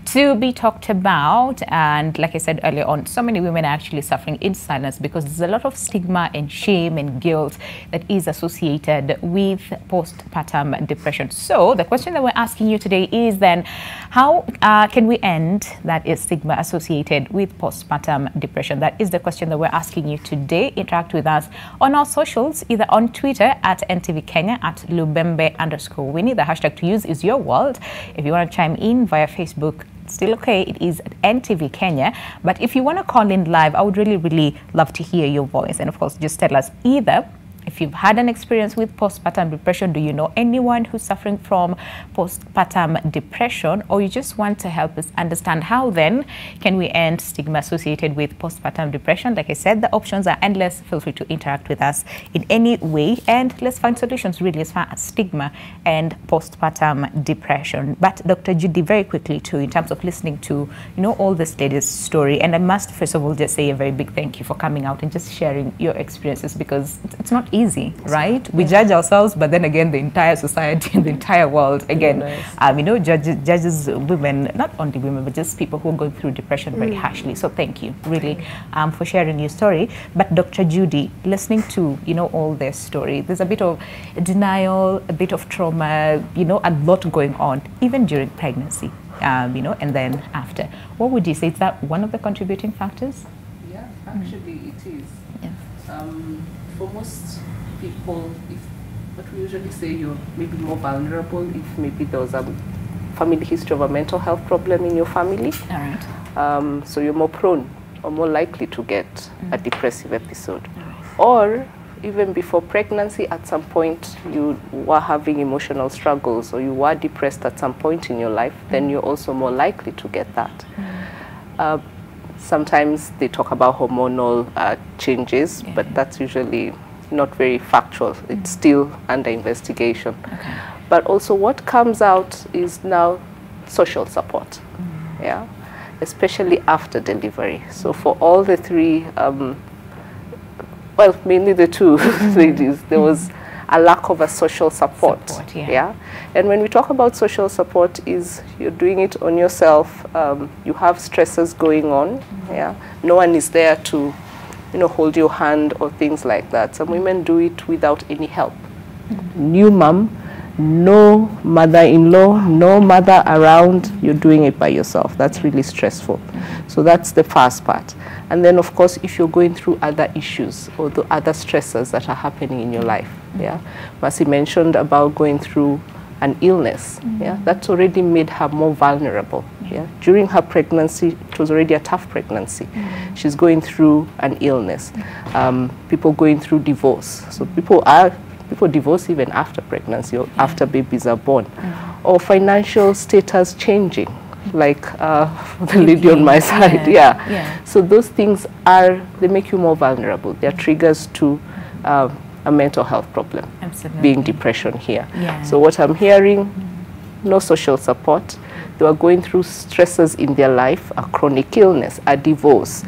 to be talked about. And like I said earlier on, so many women are actually suffering in silence because there's a lot of stigma and shame and guilt that is associated with postpartum depression. So the question that we're asking you today is then, how can we end that is stigma associated with postpartum depression? That is the question that we're asking you today. Interact with us on our socials, either on Twitter at NTV Kenya, at Lubembe_Winnie. The hashtag to use is Your World. If you want to chime in via Facebook, still okay, it is at NTV Kenya. But if you want to call in live, I would really love to hear your voice. And of course, just tell us either if you've had an experience with postpartum depression, do you know anyone who's suffering from postpartum depression, or you just want to help us understand how then can we end stigma associated with postpartum depression? Like I said, the options are endless. Feel free to interact with us in any way, and let's find solutions really as far as stigma and postpartum depression. But Dr. Judy, very quickly too, in terms of listening to, you know, all this latest story, and I must first of all just say a very big thank you for coming out and just sharing your experiences, because it's not easy, right? We judge ourselves, but then again, the entire society and the entire world, again, you know, judges women, not only women, but just people who are going through depression very harshly. So thank you, really, for sharing your story. But Dr. Judy, listening to, you know, all this story, there's a bit of denial, a bit of trauma, you know, a lot going on, even during pregnancy, you know, and then after. What would you say? Is that one of the contributing factors? Yeah, actually it is. Yeah. For most people, but we usually say you're maybe more vulnerable if maybe there was a family history of a mental health problem in your family. All right. So you're more prone or more likely to get a depressive episode. Or even before pregnancy, at some point you were having emotional struggles or you were depressed at some point in your life, then you're also more likely to get that. Sometimes they talk about hormonal changes, but that's usually not very factual. It's still under investigation. But also what comes out is now social support, yeah, especially after delivery. So for all the three, well, mainly the two ladies, there was a lack of a social support, yeah. And when we talk about social support, is you're doing it on yourself, you have stresses going on, yeah. No one is there to, you know, hold your hand or things like that. Some women do it without any help. New mom, no mother-in-law, no mother around, you're doing it by yourself. That's really stressful. So that's the first part. And then, of course, if you're going through other issues or the other stresses that are happening in your life, yeah. Mercy mentioned about going through an illness, yeah. That's already made her more vulnerable, yeah. During her pregnancy, it was already a tough pregnancy. She's going through an illness. People going through divorce. So people divorce even after pregnancy or after babies are born. Or financial status changing, like the lady on my side, yeah. So those things they make you more vulnerable. They're triggers to a mental health problem, being depression here. So what I'm hearing, no social support. They were going through stresses in their life, a chronic illness, a divorce,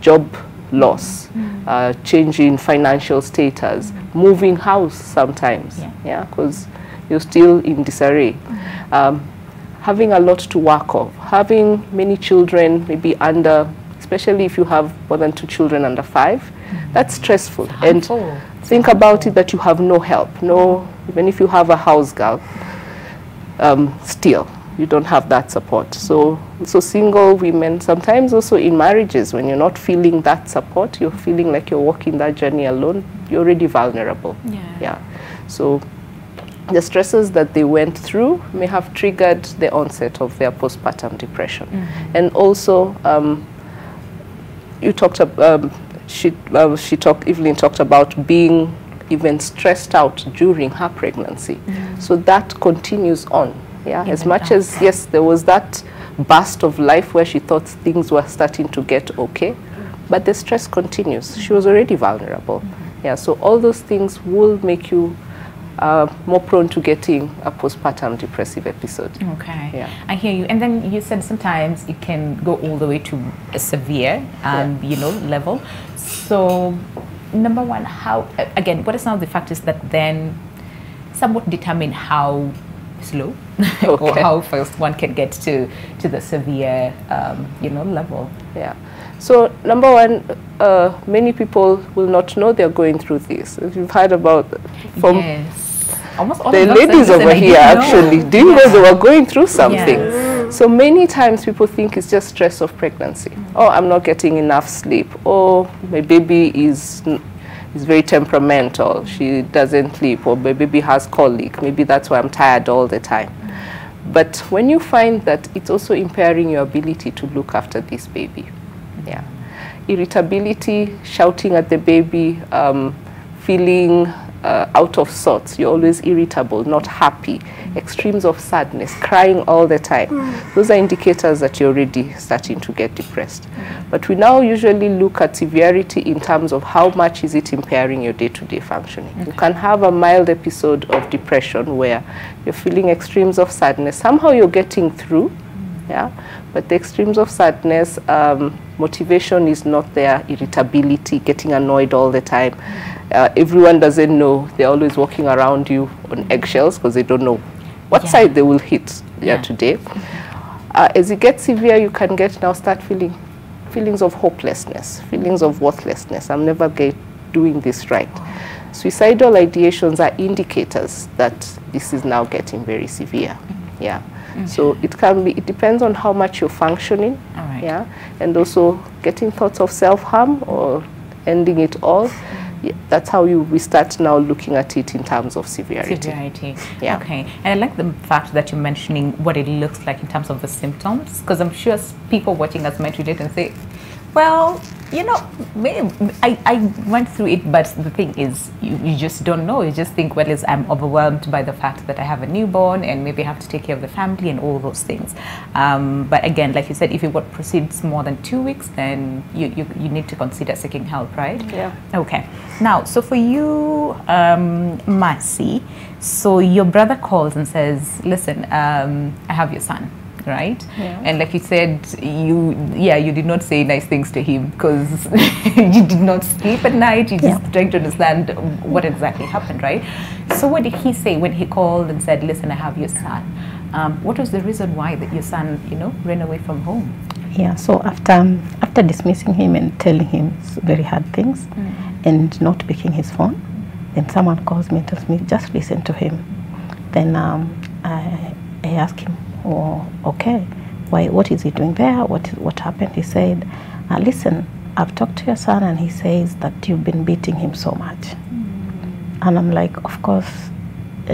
job loss, change in financial status, moving house sometimes, yeah, because you're still in disarray. Having a lot to work of, having many children, maybe under, especially if you have more than 2 children under 5, that's stressful. And think about it that you have no help, even if you have a house girl, still you don't have that support. So single women, sometimes also in marriages, when you're not feeling that support, you're feeling like you're walking that journey alone, you're already vulnerable. Yeah. So the stresses that they went through may have triggered the onset of their postpartum depression. And also, you talked about, Evelyn talked about being even stressed out during her pregnancy. So that continues on. Yeah, as much as, yes, there was that burst of life where she thought things were starting to get okay, but the stress continues. She was already vulnerable. Yeah, so all those things will make you more prone to getting a postpartum depressive episode. Okay, yeah. I hear you. And then you said sometimes it can go all the way to a severe, you know, level. So, number one, how, again, what are some of the factors that then somewhat determine how slow or how fast one can get to the severe, you know, level? Yeah. So number one, many people will not know they're going through this. You've heard about from almost all the ladies over here actually didn't know they were going through something. So many times people think it's just stress of pregnancy. Oh, I'm not getting enough sleep. Oh, my baby is very temperamental. She doesn't sleep, or my baby has colic. Maybe that's why I'm tired all the time. But when you find that it's also impairing your ability to look after this baby, yeah, irritability, shouting at the baby, feeling out of sorts. You're always irritable, not happy, extremes of sadness, crying all the time. Those are indicators that you're already starting to get depressed. But we now usually look at severity in terms of how much is it impairing your day-to-day functioning. You can have a mild episode of depression where you're feeling extremes of sadness. Somehow you're getting through, yeah, but the extremes of sadness, motivation is not there, irritability, getting annoyed all the time. Everyone doesn't know. They're always walking around you on eggshells because they don't know what side they will hit today. As it gets severe, you can start feeling feelings of hopelessness, feelings of worthlessness. I'm never doing this right. Suicidal ideations are indicators that this is now getting very severe. Yeah. So it can be, it depends on how much you're functioning. Yeah. And also getting thoughts of self-harm or ending it all. Yeah, that's how we start now looking at it in terms of severity. Yeah. Okay. And I like the fact that you're mentioning what it looks like in terms of the symptoms, because I'm sure people watching us might read it and say, well, you know, I went through it, but the thing is, you just don't know. You just think, well, I'm overwhelmed by the fact that I have a newborn and maybe I have to take care of the family and all those things. But again, like you said, if it proceeds more than 2 weeks, then you need to consider seeking help, right? Yeah. Okay. Now, so for you, Mercy, so your brother calls and says, listen, I have your son. Right? Yeah. And like you said, you did not say nice things to him because you did not sleep at night. You just trying to understand what exactly happened, right? So what did he say when he called and said, listen, I have your son? What was the reason why that your son, ran away from home? Yeah, so after dismissing him and telling him very hard things and not picking his phone, then someone calls me and tells me, just listen to him. Then I ask him, oh, okay, what is he doing there? What happened? He said, listen, I've talked to your son and he says that you've been beating him so much. And I'm like, of course,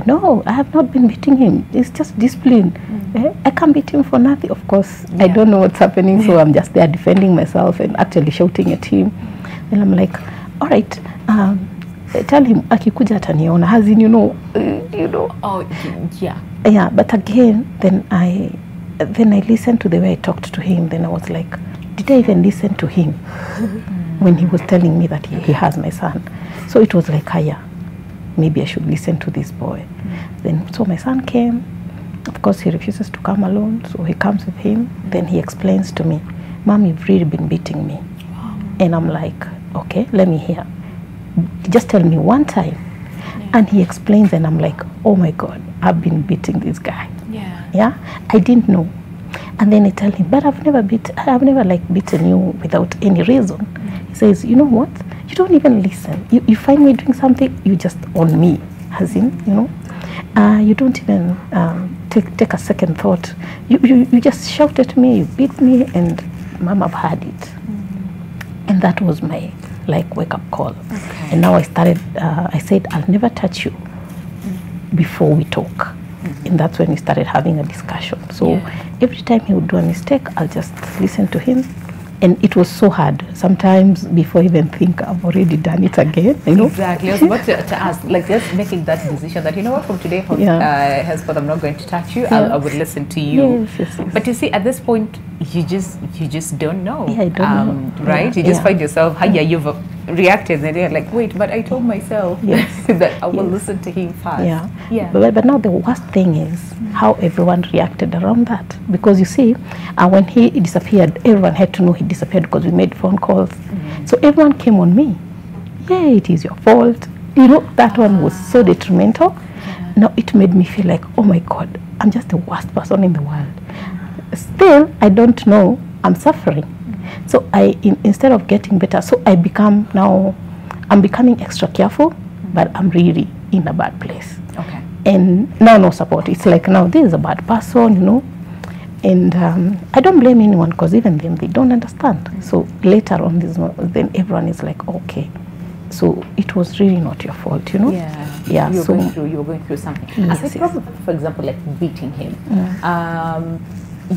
no, I have not been beating him. It's just discipline. I can't beat him for nothing. Of course, I don't know what's happening, so I'm just there defending myself and actually shouting at him. And I'm like, all right, tell him akikuja ataniona, as in, Oh, yeah. Yeah, but again, then I listened to the way I talked to him. Then I was like, did I even listen to him when he was telling me that he has my son? So it was like, yeah, maybe I should listen to this boy. Then, so my son came. Of course, he refuses to come alone, so he comes with him. Then he explains to me, Mom, you've really been beating me. And I'm like, okay, let me hear. Just tell me one time. And he explains, and I'm like, oh my God, I've been beating this guy. Yeah, I didn't know. And then I tell him, but I've never beaten you without any reason. He says, you know what? You don't even listen. You find me doing something, you just on me, as in, you don't even take a second thought. You just shout at me, you beat me, and Mom, I've had it. And that was my wake-up call. And now I said, I'll never touch you before we talk. And that's when we started having a discussion. So every time he would do a mistake, I'll just listen to him. And it was so hard. Sometimes before I even think I've already done it again, Exactly. I was about to ask, just making that decision that, from today henceforth, I'm not going to touch you. I will listen to you. Yes. But you see, at this point, you just don't know. Yeah, I don't know. Right? You just find yourself, you've reacted, and you're like, wait, but I told myself that I will listen to him first. Yeah. But now the worst thing is how everyone reacted around that. Because you see, when he disappeared, everyone had to know he disappeared because we made phone calls. So everyone came on me. Yeah, it is your fault. That one was so detrimental. Now it made me feel like, oh my God, I'm just the worst person in the world. Still, I don't know, I'm suffering. So instead of getting better, so I'm becoming extra careful, but I'm really in a bad place. Okay. And now no support. It's like, now this is a bad person, And I don't blame anyone because even them, they don't understand. So later on, then everyone is like, okay. So it was really not your fault, Yeah. Yeah. You were going through something. Yes, for example, like beating him.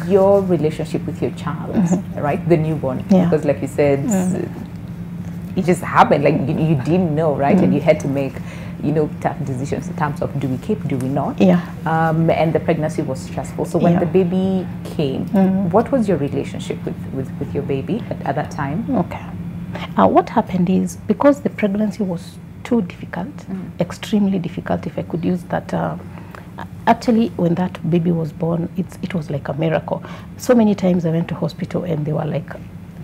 Your relationship with your child, right? The newborn. Yeah. Because like you said, it just happened. Like you didn't know, right? And you had to make, tough decisions in terms of do we keep, do we not? Yeah. And the pregnancy was stressful. So when the baby came, what was your relationship with your baby at that time? Okay. What happened is, because the pregnancy was too difficult, extremely difficult, if I could use that. Actually, when that baby was born, it was like a miracle. So many times I went to hospital and they were like,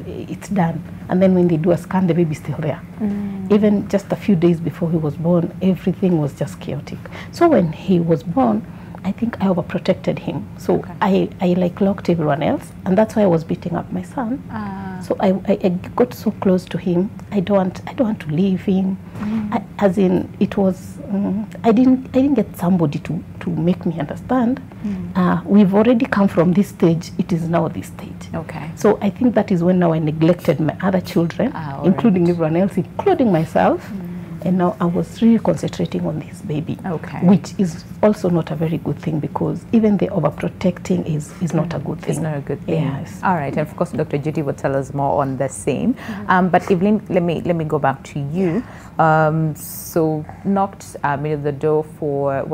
it's done. And then when they do a scan, the baby's still there. Even just a few days before he was born, everything was just chaotic. So when he was born, I think I overprotected him. So I like locked everyone else, and that's why I was beating up my son. So I got so close to him. I don't want to leave him. As in, it was I didn't get somebody to make me understand. We've already come from this stage. It is now this stage. Okay. So I think that is when now I neglected my other children, including everyone else, including myself. And now I was really concentrating on this baby, which is also not a very good thing, because even the overprotecting is not a good thing. It's not a good thing. Yes. All right, and of course, Dr. Judy will tell us more on the same. But Evelyn, let me go back to you. So knocked the door for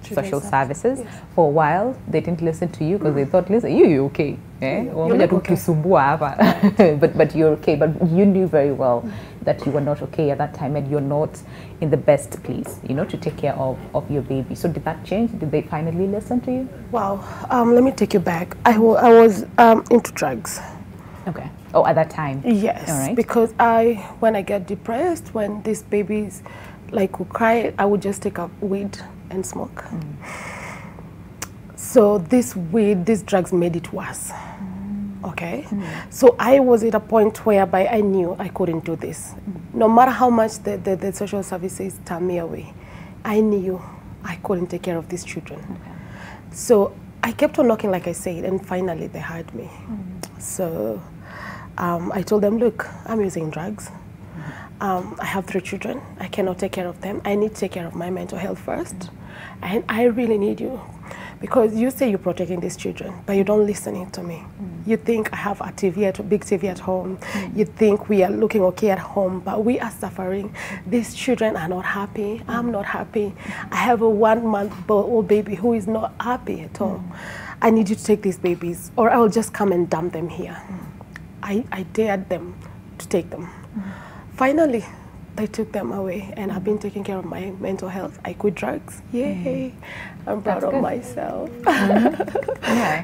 social services for a while. They didn't listen to you because they thought, listen, you're okay. But you're okay. But you knew very well that you were not okay at that time, and you're not in the best place, to take care of your baby. So did that change? Did they finally listen to you? Wow. Let me take you back. I was into drugs. Okay. Oh, at that time? Yes. All right. Because when I get depressed, when these babies would cry, I would just take up weed and smoke. So these drugs made it worse. Okay. So I was at a point whereby I knew I couldn't do this. No matter how much the social services turned me away, I knew I couldn't take care of these children. So I kept on knocking, like I said, and finally they heard me. So I told them, look, I'm using drugs. I have 3 children. I cannot take care of them. I need to take care of my mental health first. And I really need you. Because you say you're protecting these children, but you don't listen to me. You think I have a big TV at home. You think we are looking okay at home, but we are suffering. These children are not happy. I'm not happy. I have a 1-month-old baby who is not happy at all. I need you to take these babies, or I'll just come and dump them here. I dared them to take them. Finally, they took them away, and I've been taking care of my mental health. I quit drugs. Yay. I'm proud of myself.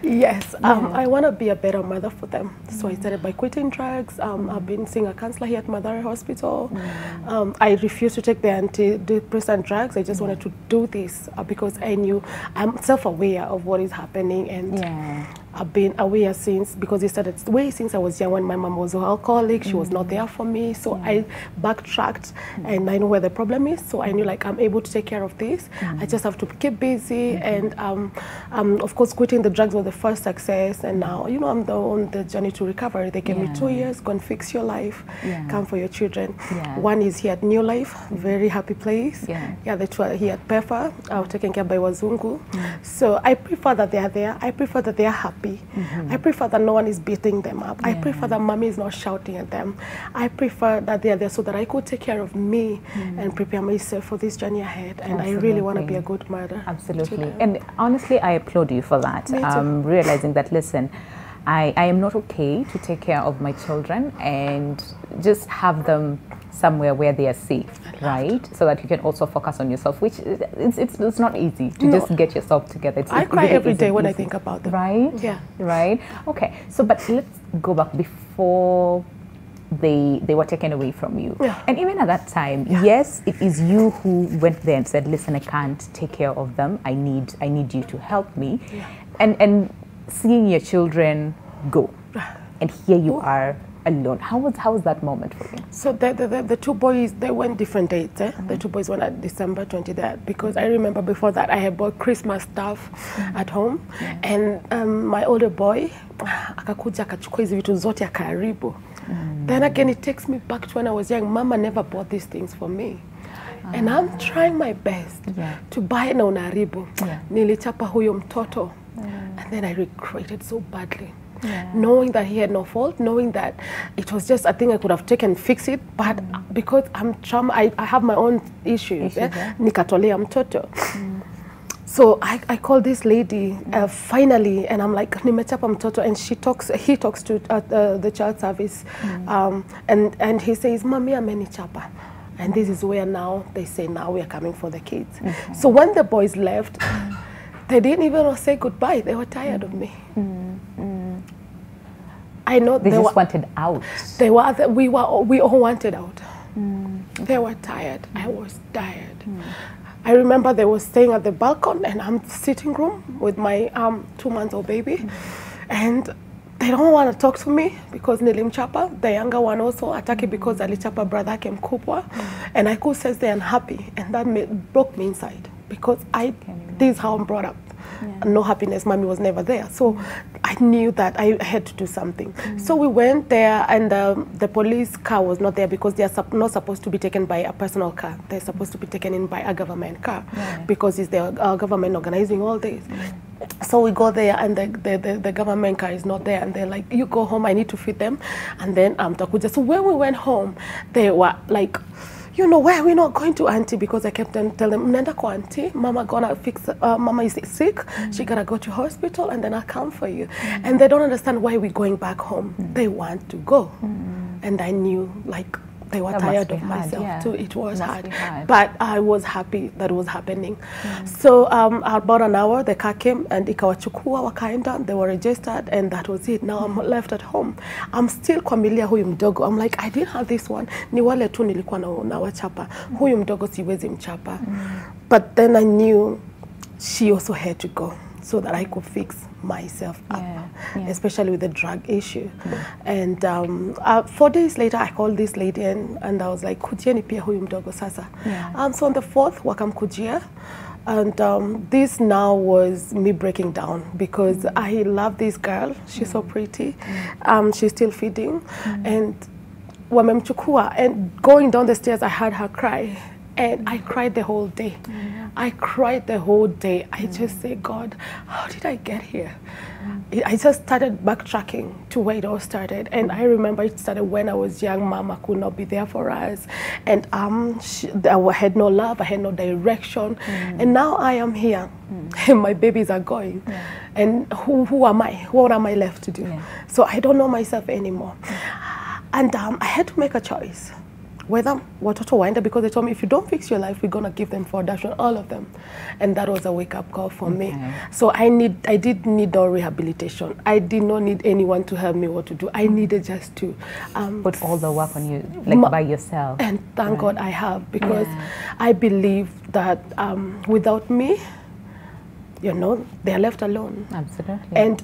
Yes. I want to be a better mother for them. So I started by quitting drugs. I've been seeing a counselor here at Madara Hospital. I refused to take the antidepressant drugs. I just wanted to do this because I knew I'm self-aware of what is happening, and I've been aware since, because it started way since I was young. When my mom was an alcoholic, she was not there for me. So I backtracked, and I know where the problem is. So I knew, like, I'm able to take care of this. I just have to keep busy. And of course, quitting the drugs was the first success. And now, I'm on the journey to recovery. They gave me 2 years. Go and fix your life. Come for your children. One is here at New Life, very happy place. The 2 are here at PEFA, taken care by Wazungu. So I prefer that they are there. I prefer that they are happy. I prefer that no one is beating them up. I prefer that mommy is not shouting at them. I prefer that they are there so that I could take care of me and prepare myself for this journey ahead. And I really want to be a good mother. Absolutely. And honestly, I applaud you for that. Realizing that, listen, I am not okay to take care of my children and just have them somewhere where they are safe, right? So that you can also focus on yourself, which it's not easy to just get yourself together. I cry every day when I think about them. Right? Yeah. Right? Okay. So, but let's go back before they were taken away from you. And even at that time, yes, it is you who went there and said, listen, I can't take care of them. I need you to help me. And seeing your children go, and here you are alone. How was that moment for you? So the 2 boys, they went different dates. The 2 boys went at December 20th, because I remember before that I had bought Christmas stuff at home, and my older boy akakuja akachukua hizi vitu zote akaharibu. Then again, it takes me back to when I was young. Mama never bought these things for me. And I'm trying my best to buy na unaharibu. Nilichapa huyo mtoto. And then I regretted so badly. knowing that he had no fault, knowing that it was just a thing I could have taken, fix it, but because I'm trauma, I have my own issues. Nikatolea mtoto. So I called this lady finally, and I'm like, nimechapa mtoto, and he talks to the child service, and he says, Mami amenichapa. And this is where now they say, now we are coming for the kids. So when the boys left, they didn't even say goodbye. They were tired of me. I know they just wanted out. We all wanted out. They were tired. I was tired. I remember they were staying at the balcony, and I'm sitting room with my 2-month-old baby, and they don't want to talk to me because nilimchapa. The younger one also ataki because alichapa brother came mkubwa, and I could sense they're unhappy, and that broke me inside because this is how I'm brought up. No happiness, mommy was never there. So I knew that I had to do something. So we went there, and the police car was not there because they are not supposed to be taken by a personal car. They're supposed to be taken in by a government car because it's the government organizing all this. So we go there, and the government car is not there, and they're like, you go home, I need to feed them, and then takuja. So when we went home, they were like, you know, why are we not going to auntie? Because I kept on telling them, Nenda ko auntie, mama gonna fix, mama is sick, she gotta go to hospital, and then I'll come for you. And they don't understand why we're going back home. They want to go. And I knew, like, they were tired of myself too. It was hard. But I was happy that it was happening. So about an hour, the car came, and ikawachukua wakaenda, they were registered, and that was it. Now I'm left at home. I'm still familiar huyu mdogo. I'm like, I didn't have this one. Ni wale tu nilikuwa na wachapa. Huyu mdogo siwezi mchapa. But then I knew she also had to go so that I could fix myself up, especially with the drug issue. And 4 days later, I called this lady, and I was like, kujieni pia huyu mdogo sasa. So on the 4th, wakamkujia. And this now was me breaking down because I love this girl. She's so pretty. She's still feeding. And wamemchukua, and going down the stairs, I heard her cry. And I cried the whole day. I cried the whole day. I just said, God, how did I get here? I just started backtracking to where it all started. And I remember it started when I was young. Mama could not be there for us. And I had no love. I had no direction. And now I am here. And my babies are going. And who am I? What am I left to do? So I don't know myself anymore. And I had to make a choice. Whether watoto waende, because they told me, if you don't fix your life, we're going to give them for adoption, all of them. And that was a wake-up call for me. So I did need no rehabilitation. I did not need anyone to help me what to do. I needed just to put all the work on you, like by yourself. And thank God I have, because I believe that without me, you know, they're left alone. Absolutely. And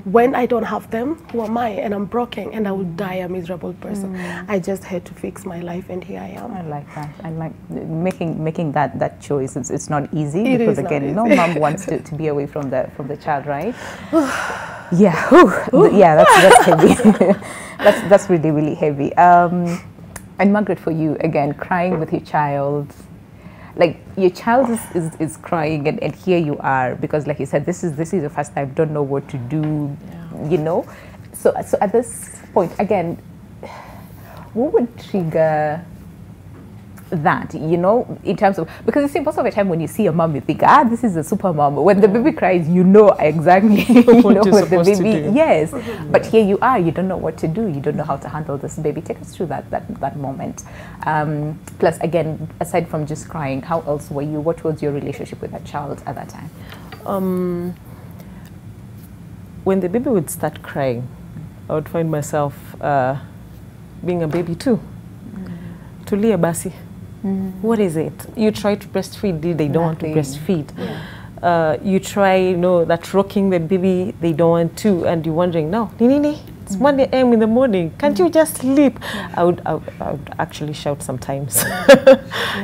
when I don't have them, who am I? And I'm broken, and I would die a miserable person. I just had to fix my life, and here I am. I like that. I like making that choice. It's not easy it because again, no mom wants to be away from the child, right? Yeah, that's heavy. that's really heavy. And Margaret, for you again, crying with your child. Like your child is crying, and here you are, because like you said, this is the first time, don't know what to do, you know. So at this point again, what would trigger that, you know, in terms of, because you see most of the time when you see a mom, you think, this is a super mom. When the baby cries, you know exactly what the baby, yes. But here you are, you don't know what to do, you don't know how to handle this baby. Take us through that moment. Plus again, aside from just crying, how else were you? What was your relationship with that child at that time? When the baby would start crying, I would find myself being a baby too. Tulia basi. What is it? You try to breastfeed, they don't want to breastfeed. You try, you know, that rocking the baby, they don't want to, and you're wondering, no, Nini, it's 1 a.m. in the morning, can't you just sleep? I would actually shout sometimes.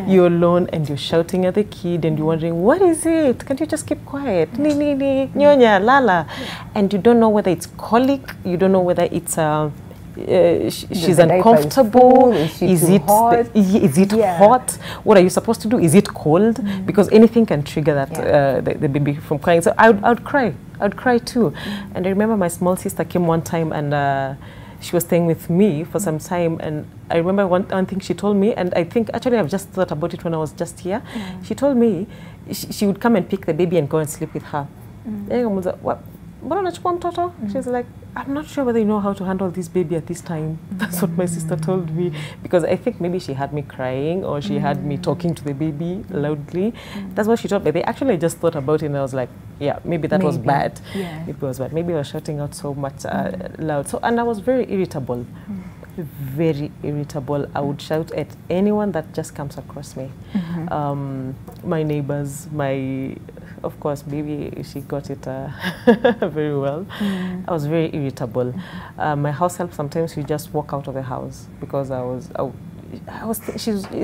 You're alone and you're shouting at the kid and you're wondering, what is it? Can't you just keep quiet? Nini, nyonya, lala. And you don't know whether it's colic, you don't know whether it's she's uncomfortable. Is it hot? Hot? What are you supposed to do? Is it cold? Because anything can trigger that the baby from crying. So I would cry. I would cry too. And I remember my small sister came one time and she was staying with me for some time, and I remember one thing she told me, and I think actually I've just thought about it when I was just here. She told me she would come and pick the baby and go and sleep with her. What? She's like, I'm not sure whether you know how to handle this baby at this time. That's what my sister told me, because I think maybe she had me crying or she had me talking to the baby loudly. That's what she told me. Actually, I just thought about it and I was like, yeah, maybe that was bad. Maybe it was bad. Maybe I was shouting out so much loud. So, and I was very irritable. Very irritable. I would shout at anyone that just comes across me. My neighbors, of course, maybe she got it very well. I was very irritable. My house help, sometimes we just walk out of the house because it's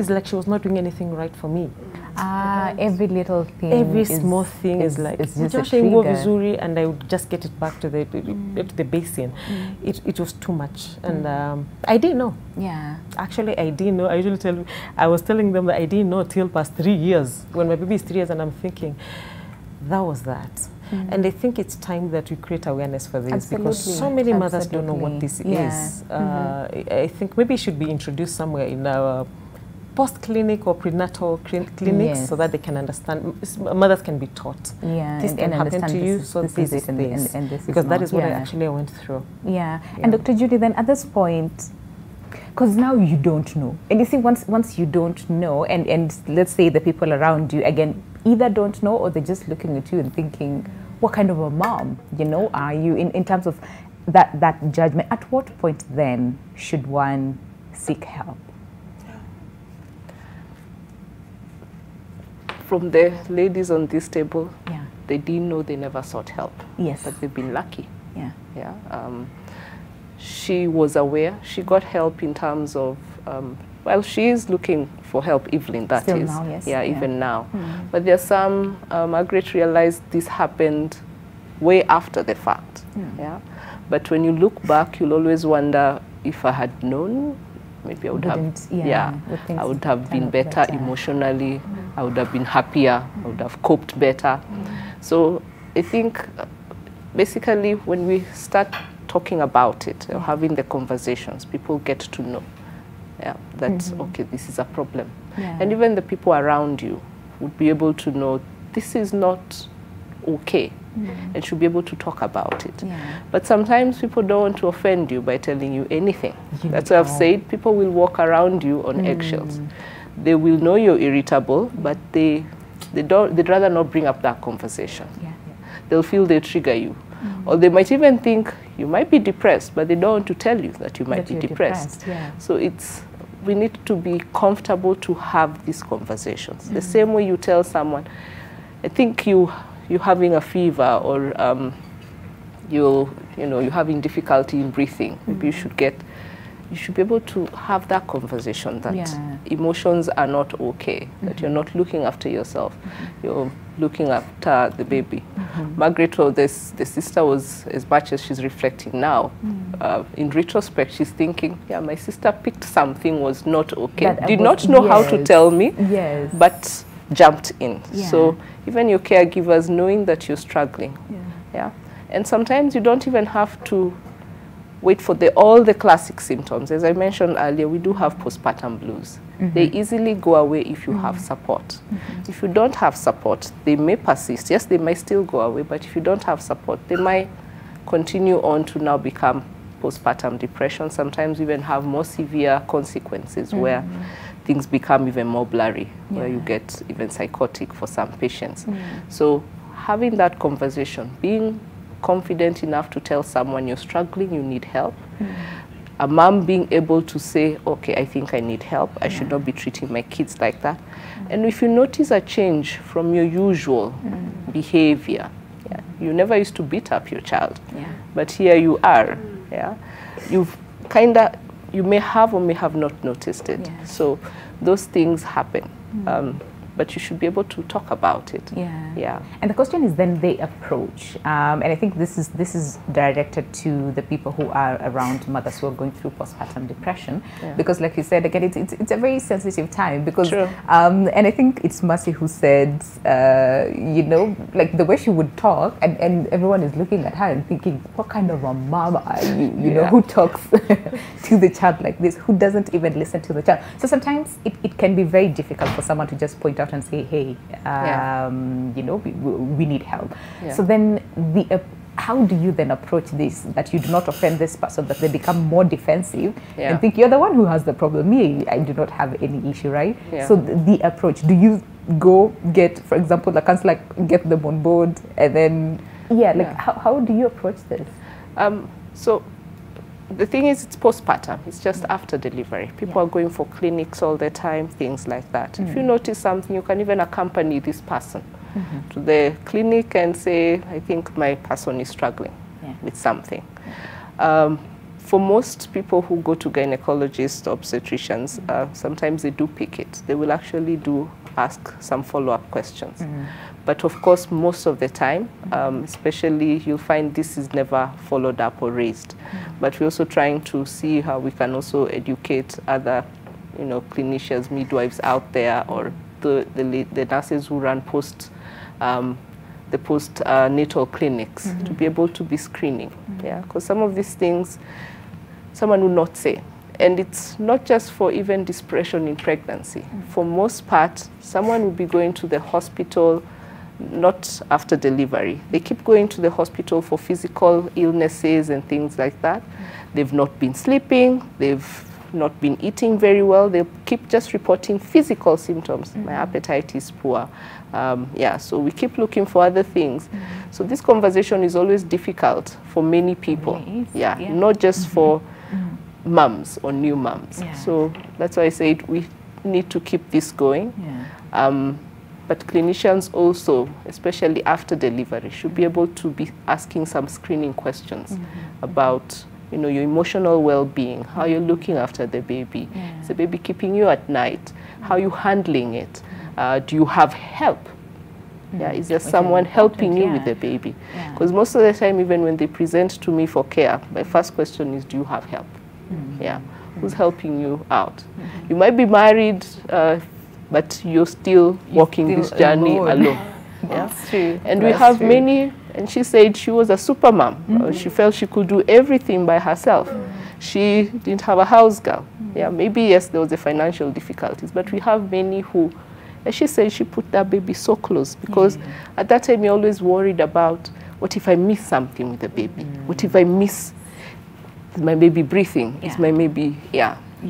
like she was not doing anything right for me. Every little thing, every small thing is like, it's just vizuri, and I would just get it back to the basin. It was too much, and I didn't know. Actually, I didn't know. I was telling them that I didn't know till past 3 years, when my baby is 3 years, and I'm thinking, that was that. And I think it's time that we create awareness for this, because so many mothers don't know what this is. I think maybe it should be introduced somewhere in our post-clinic or prenatal clinics, so that they can understand. Mothers can be taught. This can happen to you, so this is this. Because that is what I went through. And Dr. Judy, then at this point, because now you don't know. And you see, once you don't know, and let's say the people around you, again, either don't know or they're just looking at you and thinking, what kind of a mom, are you, in terms of that judgment? At what point then should one seek help? From the ladies on this table, they didn't know, they never sought help. But they've been lucky. She was aware. She got help in terms of, well, she is looking for help, Evelyn, that Still is. Now, yes. Even now. But there's some, Margaret realized this happened way after the fact. But when you look back, you'll always wonder, if I had known, maybe I would I would have been better emotionally. I would have been happier. I would have coped better. So I think basically when we start talking about it, or having the conversations, people get to know that, okay, this is a problem. And even the people around you would be able to know this is not okay, and should be able to talk about it. But sometimes people don't want to offend you by telling you anything. That's why I've said people will walk around you on eggshells. They will know you're irritable, but they'd rather not bring up that conversation. They'll feel they trigger you. Or they might even think you might be depressed, but they don't want to tell you that you might be depressed. So we need to be comfortable to have these conversations. The same way you tell someone, I think you're having a fever, or you're having difficulty in breathing. Maybe you should be able to have that conversation that emotions are not okay, that you're not looking after yourself, you're looking after the baby. Margaret, or the sister, was, as much as she's reflecting now, in retrospect, she's thinking, my sister picked something was not okay. Did not know how to tell me, but jumped in. So even your caregivers, knowing that you're struggling. And sometimes you don't even have to wait for all the classic symptoms. As I mentioned earlier, we do have postpartum blues. They easily go away if you have support. If you don't have support, they may persist. Yes, they might still go away, but if you don't have support, they might continue on to now become postpartum depression, sometimes even have more severe consequences where things become even more blurry, where you get even psychotic for some patients. So having that conversation, being confident enough to tell someone you're struggling, you need help. A mom being able to say, okay, I think I need help. I should not be treating my kids like that. And if you notice a change from your usual behavior, you never used to beat up your child, but here you are. You may have or may have not noticed it. So those things happen. but you should be able to talk about it. Yeah. And the question is then the approach. And I think this is directed to the people who are around mothers who are going through postpartum depression. Because like you said, again, it's a very sensitive time because, and I think it's Mercy who said, you know, like the way she would talk and everyone is looking at her and thinking, what kind of a mom are you? You know, who talks to the child like this, who doesn't even listen to the child. So sometimes it can be very difficult for someone to just point out and say, hey, you know, we need help. So then how do you then approach this, that you do not offend this person, that they become more defensive and think you're the one who has the problem? Me, I do not have any issue, right? So the approach, do you go get, for example, a counselor, get them on board, and then, how do you approach this? So the thing is, it's postpartum. It's just after delivery. People are going for clinics all the time, things like that. If you notice something, you can even accompany this person to the clinic and say, I think my person is struggling with something. For most people who go to gynecologists, obstetricians, sometimes they do pick it. They will actually ask some follow-up questions. But of course, most of the time, especially, you'll find this is never followed up or raised. But we're also trying to see how we can also educate other, you know, clinicians, midwives out there, or the nurses who run the postnatal clinics to be able to be screening. Because some of these things, someone will not say. And it's not just for even depression in pregnancy. For most part, someone will be going to the hospital not after delivery. They keep going to the hospital for physical illnesses and things like that. They've not been sleeping, they've not been eating very well, they keep just reporting physical symptoms. My appetite is poor. So we keep looking for other things. So this conversation is always difficult for many people. Not just for mums or new mums. So that's why I said we need to keep this going. But clinicians also, especially after delivery, should be able to be asking some screening questions about, you know, your emotional well-being, how you're looking after the baby. Is the baby keeping you at night? How are you handling it? Do you have help? Is there someone helping you with the baby? Because most of the time, even when they present to me for care, my first question is, do you have help? Who's helping you out? You might be married, but you're still walking this journey alone. That's true. And we have many, and she said she was a super mom. She felt she could do everything by herself. She didn't have a house girl. Maybe, yes, there was a financial difficulties, but we have many who, as she said, she put that baby so close because at that time you're always worried about, what if I miss something with the baby? What if I miss my baby breathing? Is my baby,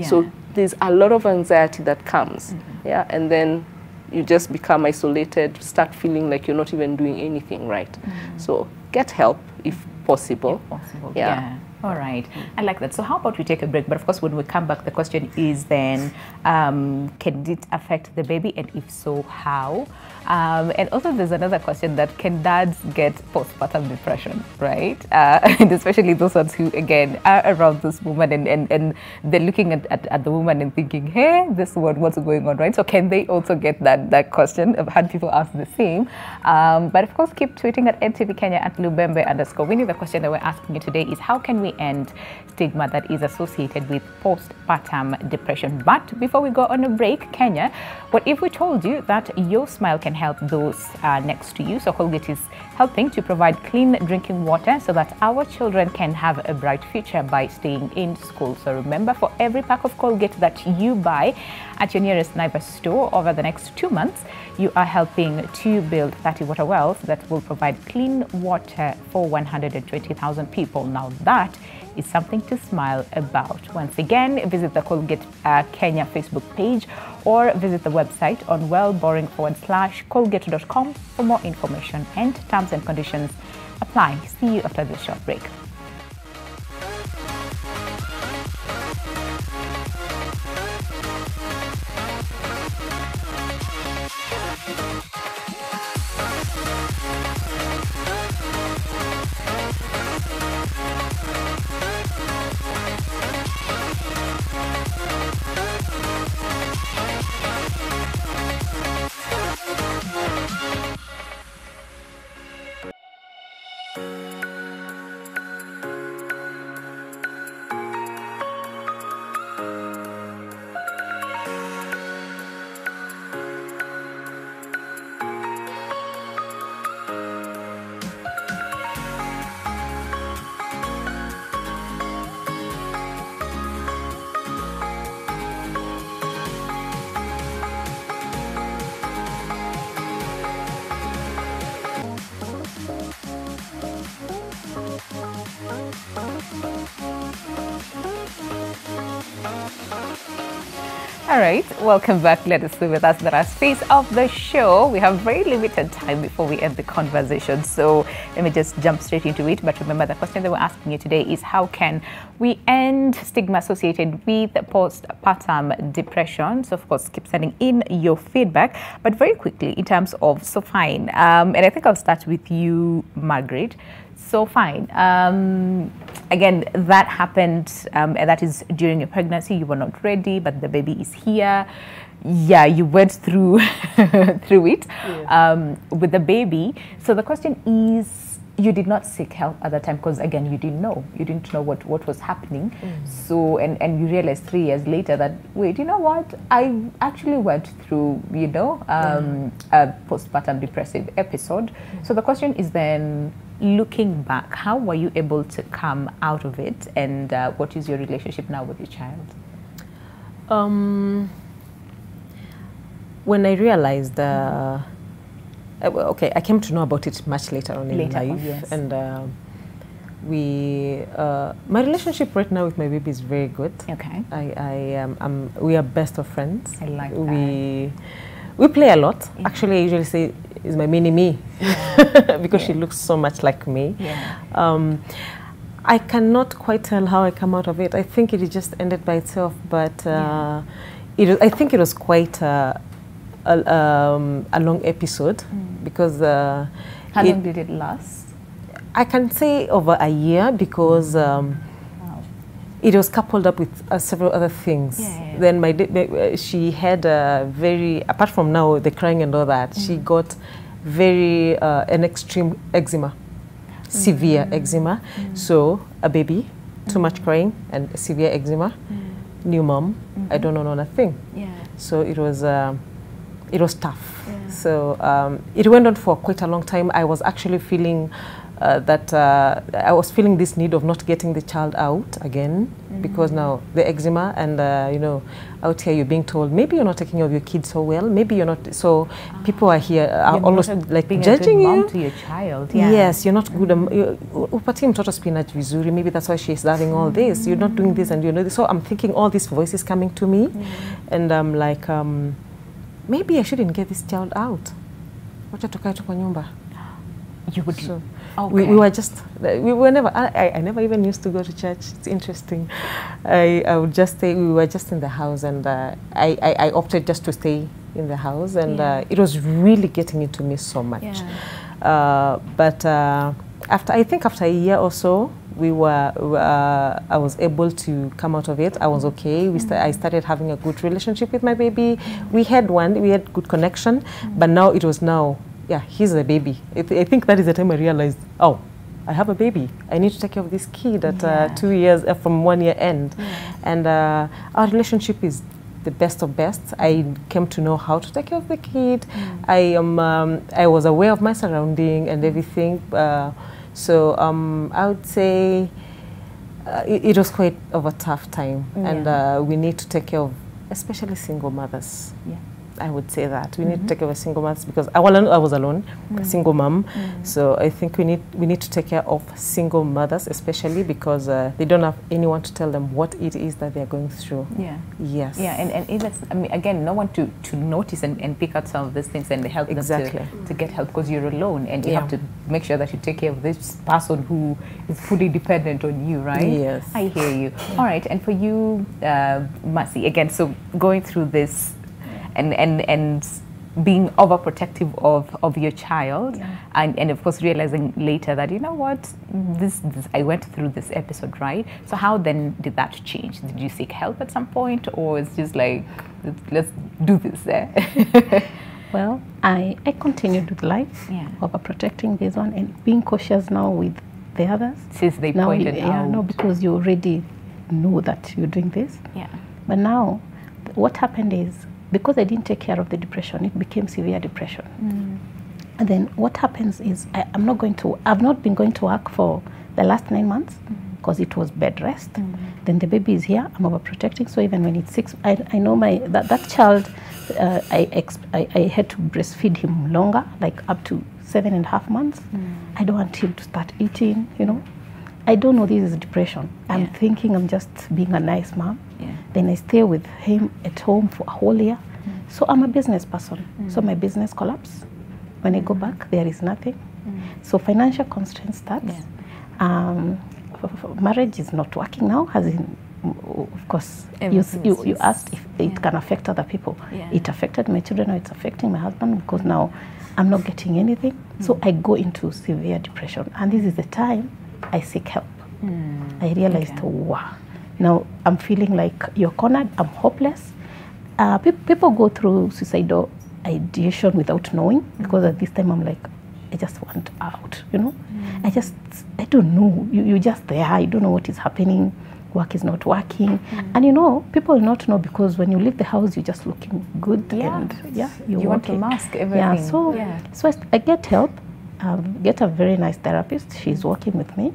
So there's a lot of anxiety that comes, and then you just become isolated, start feeling like you're not even doing anything right. So get help if possible. All right. I like that. So how about we take a break? But of course, when we come back, the question is then, can it affect the baby? And if so, how? And also there's another question that, can dads get postpartum depression, right? And especially those ones who, again, are around this woman and they're looking at the woman and thinking, hey, this one, what's going on, right? So can they also get that question? I've had people ask the same. But of course, keep tweeting at NTV Kenya at Lubembe_. Winnie, the question that we're asking you today is, how can we end stigma that is associated with postpartum depression? But before we go on a break, Kenya, what if we told you that your smile can help those next to you? So Colgate is helping to provide clean drinking water so that our children can have a bright future by staying in school. So remember, for every pack of Colgate that you buy at your nearest Naivas store over the next 2 months, you are helping to build 30 water wells that will provide clean water for 120,000 people. Now that is something to smile about. Once again, visit the Colgate Kenya Facebook page or visit the website on wellboring/colgate.com for more information, and terms and conditions apply. See you after this short break. All right, welcome back. Let us stay with us. The last phase of the show. We have very limited time before we end the conversation, so let me just jump straight into it. But remember, the question that we're asking you today is how can we end stigma associated with postpartum depression? So, of course, keep sending in your feedback. But very quickly, in terms of, so fine, and I think I'll start with you, Margaret. So fine. Again, that happened, and that is during your pregnancy. You were not ready, but the baby is here. Yeah, you went through through it with the baby. So the question is, you did not seek help at that time because, again, you didn't know what was happening. So and you realized 3 years later that, wait, you know what? I actually went through, a postpartum depressive episode. So the question is then, looking back, how were you able to come out of it, and what is your relationship now with your child? When I realized, okay, I came to know about it much later on in life, yes. And my relationship right now with my baby is very good. Okay. We are best of friends. I like that. We play a lot. Yeah. Actually, I usually say is my mini me, because she looks so much like me. Yeah. I cannot quite tell how I come out of it. I think it just ended by itself, but I think it was quite a long episode, because how long did it last? I can say over a year, because it was coupled up with several other things. Yeah. Then she had apart from now the crying and all that, she got an extreme eczema, severe eczema. So a baby, too much crying, and severe eczema. New mom, I don't know nothing. Yeah. So it was tough. Yeah. So it went on for quite a long time. I was actually feeling I was feeling this need of not getting the child out again, because now the eczema, and out here you're being told maybe you're not taking care of your kids so well, maybe you're not. So people are here are almost like being judging a good you. mom to your child. Yeah. Yes, you're not good. Upatie mtoto spinach vizuri. Maybe that's why she's having all this. You're not doing this, and this. So I'm thinking all these voices coming to me, and I'm like, maybe I shouldn't get this child out. Wacha tukae tu kwa nyumba. You would. So, okay. we were never. I never even used to go to church. It's interesting. I would just stay. We were just in the house, and I opted just to stay in the house, and it was really getting into me so much. Yeah. But after a year or so, I was able to come out of it. I was okay. I started having a good relationship with my baby. We had good connection, but now it was he's a baby. I think that is the time I realized, oh, I have a baby. I need to take care of this kid at 2 years from 1 year end. And our relationship is the best of best. I came to know how to take care of the kid. I was aware of my surrounding and everything. So I would say it was quite of a tough time. And we need to take care of especially single mothers. Yeah. I would say that we need to take care of single mothers, because I was alone, a single mom. So I think we need to take care of single mothers, especially because they don't have anyone to tell them what it is that they're going through. Yeah. Yes. Yeah, and even, I mean, again, no one to notice and pick out some of these things and help them to get help, because you're alone, and you have to make sure that you take care of this person who is fully dependent on you, right? Yes. I hear you. All right, and for you, Mercy, again, so going through this and being overprotective of your child, and of course realizing later that, you know what, this I went through this episode, right? So how then did that change? Did you seek help at some point, or it's just like, let's do this? Well, I continued with life, overprotecting this one and being cautious now with the others. Since they pointed out. No, because you already know that you're doing this. Yeah. But now, what happened is, because I didn't take care of the depression, it became severe depression. And then what happens is, I've not been going to work for the last 9 months, because it was bed rest. Then the baby is here, I'm overprotecting. So even when it's 6, I know that child, I had to breastfeed him longer, like up to 7.5 months. I don't want him to start eating, I don't know this is depression. I'm thinking I'm just being a nice mom. Then I stay with him at home for a whole year. So I'm a business person. So my business collapsed. When I go back, there is nothing. So financial constraint starts. Marriage is not working now, as in, of course, you asked if it can affect other people. It affected my children, now it's affecting my husband, because now I'm not getting anything. So I go into severe depression. And this is the time I seek help. I realized, wow, now I'm feeling like you're cornered, I'm hopeless. People go through suicidal ideation without knowing, because at this time I'm like, I just want out, you know. I don't know. You're just there. You don't know what is happening. Work is not working. And you know, people will not know, because when you leave the house, you're just looking good. And you're you want to working. mask everything. So I get help, get a very nice therapist. She's working with me.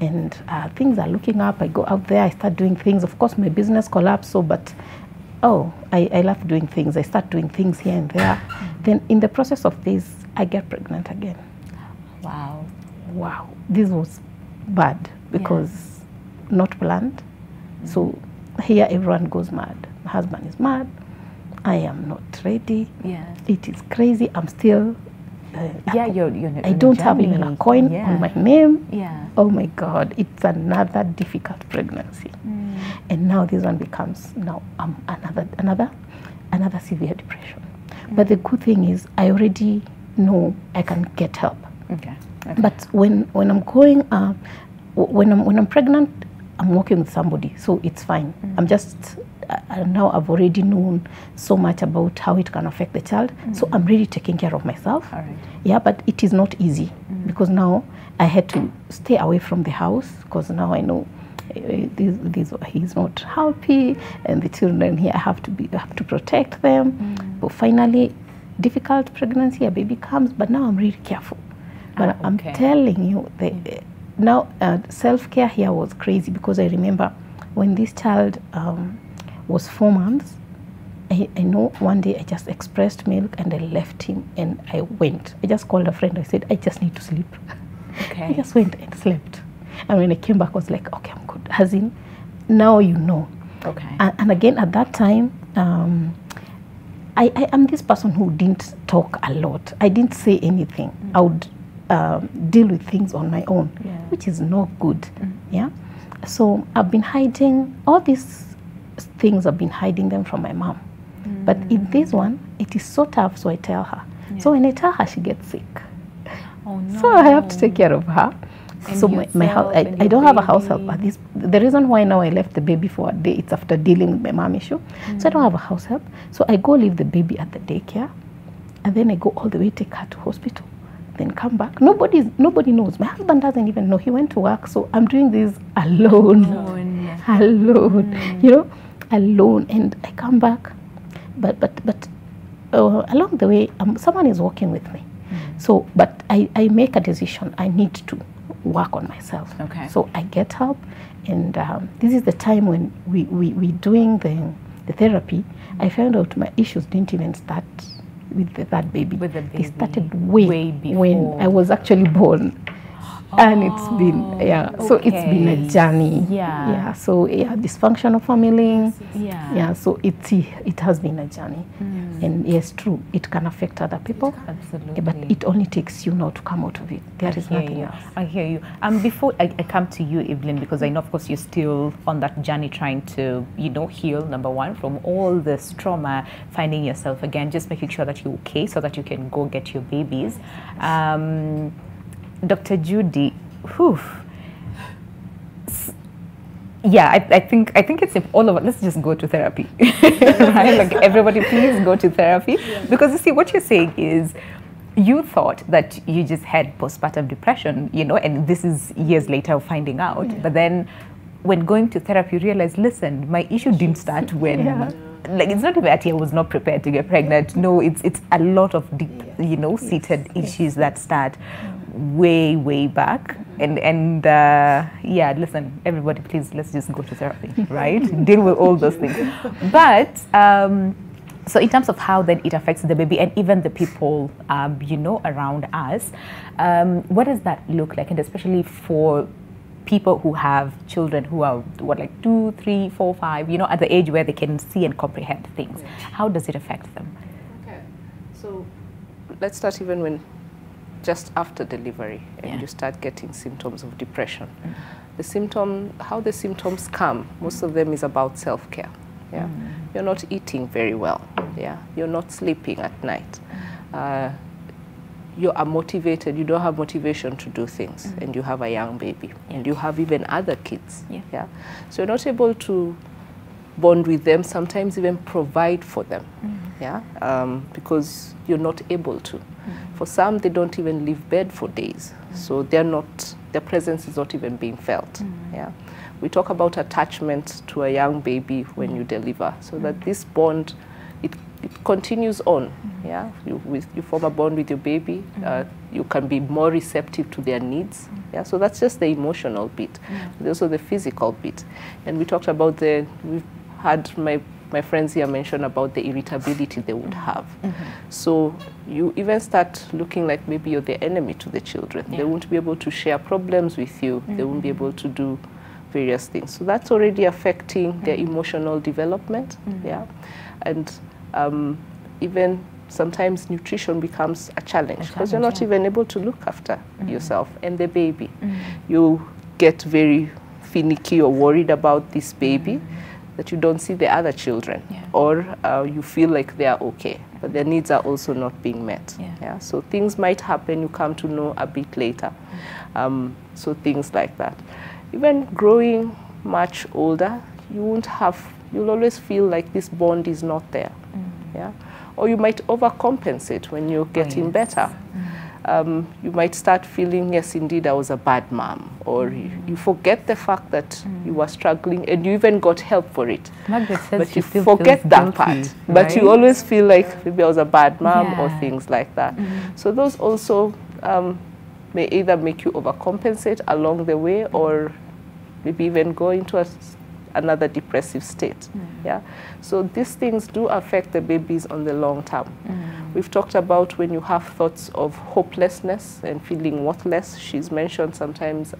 And things are looking up. I go out there, I start doing things. Of course, my business collapsed, but I love doing things. I start doing things here and there. Then in the process of this, I get pregnant again. Wow. This was bad, because not planned. So here everyone goes mad. My husband is mad. I am not ready. It is crazy. I'm still I don't have even a coin on my name. Oh my God, it's another difficult pregnancy. And now this one becomes another severe depression. But the good thing is, I already know I can get help. But when I'm going, when I'm pregnant, I'm working with somebody, so it's fine. I'm just now I've already known so much about how it can affect the child, so I'm really taking care of myself. But it is not easy, because now I had to stay away from the house, because now I know he's not happy, and the children here, I have to protect them. But finally, difficult pregnancy, a baby comes, but now I'm really careful. But I'm telling you, now self-care here was crazy, because I remember when this child was 4 months, I know one day I just expressed milk and I left him and I went. I just called a friend. I said, I just need to sleep. I just went and slept. And when I came back, I was like, okay, I'm good. As in, now you know. And again, at that time, I am this person who didn't talk a lot. I didn't say anything. I would deal with things on my own, which is not good. So I've been hiding all these things. I've been hiding them from my mom. But in this one, it is so tough, so I tell her. So when I tell her, she gets sick. So I have to take care of her. So my house, I don't have a house help. The reason why now I left the baby for a day, it's after dealing with my mom issue. So I don't have a house help. So I go leave the baby at the daycare, and then I go all the way, take her to hospital, then come back. Nobody knows. My husband doesn't even know. He went to work, so I'm doing this alone. You know, alone. And I come back, but along the way, someone is working with me. So, but I make a decision. I need to work on myself. So I get help, and this is the time when we doing the therapy. I found out my issues didn't even start with that baby. They started way before, when I was actually born. And it's been, so it's been a journey. So dysfunctional family. So it has been a journey. And yes, true, it can affect other people. But it only takes you now to come out of it. There is nothing else. I hear you. Before I come to you, Evelyn, because I know, of course, you're still on that journey trying to, heal, number one, from all this trauma, finding yourself again, just making sure that you're okay so that you can go get your babies. Dr. Judy, I think it's all of us. Let's just go to therapy, right? Like everybody, please go to therapy, because you see what you're saying is you thought that you just had postpartum depression, and this is years later of finding out. But then when going to therapy, you realize, listen, my issue didn't start when. Like, it's not even that I was not prepared to get pregnant. No, it's a lot of deep, seated issues that start way back. And listen, everybody, please, let's just go to therapy, right? Deal with all those things. But so in terms of how then it affects the baby and even the people, around us, what does that look like? And especially for people who have children who are, what, like 2, 3, 4, 5, you know, at the age where they can see and comprehend things. How does it affect them? Okay, so let's start even when just after delivery and you start getting symptoms of depression. How the symptoms come, most of them is about self-care. Yeah, you're not eating very well. Yeah, you're not sleeping at night. You are motivated. You don't have motivation to do things, and you have a young baby, and you have even other kids. Yeah, so you're not able to bond with them. Sometimes even provide for them. Yeah, because you're not able to. For some, they don't even leave bed for days, so their presence is not even being felt. Yeah. We talk about attachment to a young baby when you deliver, so that this bond, it continues on. Yeah, you form a bond with your baby. You can be more receptive to their needs. Yeah, so that's just the emotional bit. There's also the physical bit, and we talked about we've had my friends here mention about the irritability they would have. So you even start looking like maybe you're the enemy to the children. They won't be able to share problems with you. They won't be able to do various things. So that's already affecting their emotional development. Yeah, and even sometimes nutrition becomes a challenge because you're not even able to look after yourself and the baby. You get very finicky or worried about this baby that you don't see the other children, or you feel like they are okay, but their needs are also not being met. Yeah, so things might happen, you come to know a bit later. So things like that. Even growing much older, you'll always feel like this bond is not there. Yeah, or you might overcompensate when you're getting better. You might start feeling, yes, indeed, I was a bad mom, or you forget the fact that you were struggling and you even got help for it. But you forget that part. But you always feel like maybe I was a bad mom or things like that. So those also may either make you overcompensate along the way, or maybe even go into another depressive state. Yeah, so these things do affect the babies on the long term. We've talked about when you have thoughts of hopelessness and feeling worthless. She's mentioned sometimes,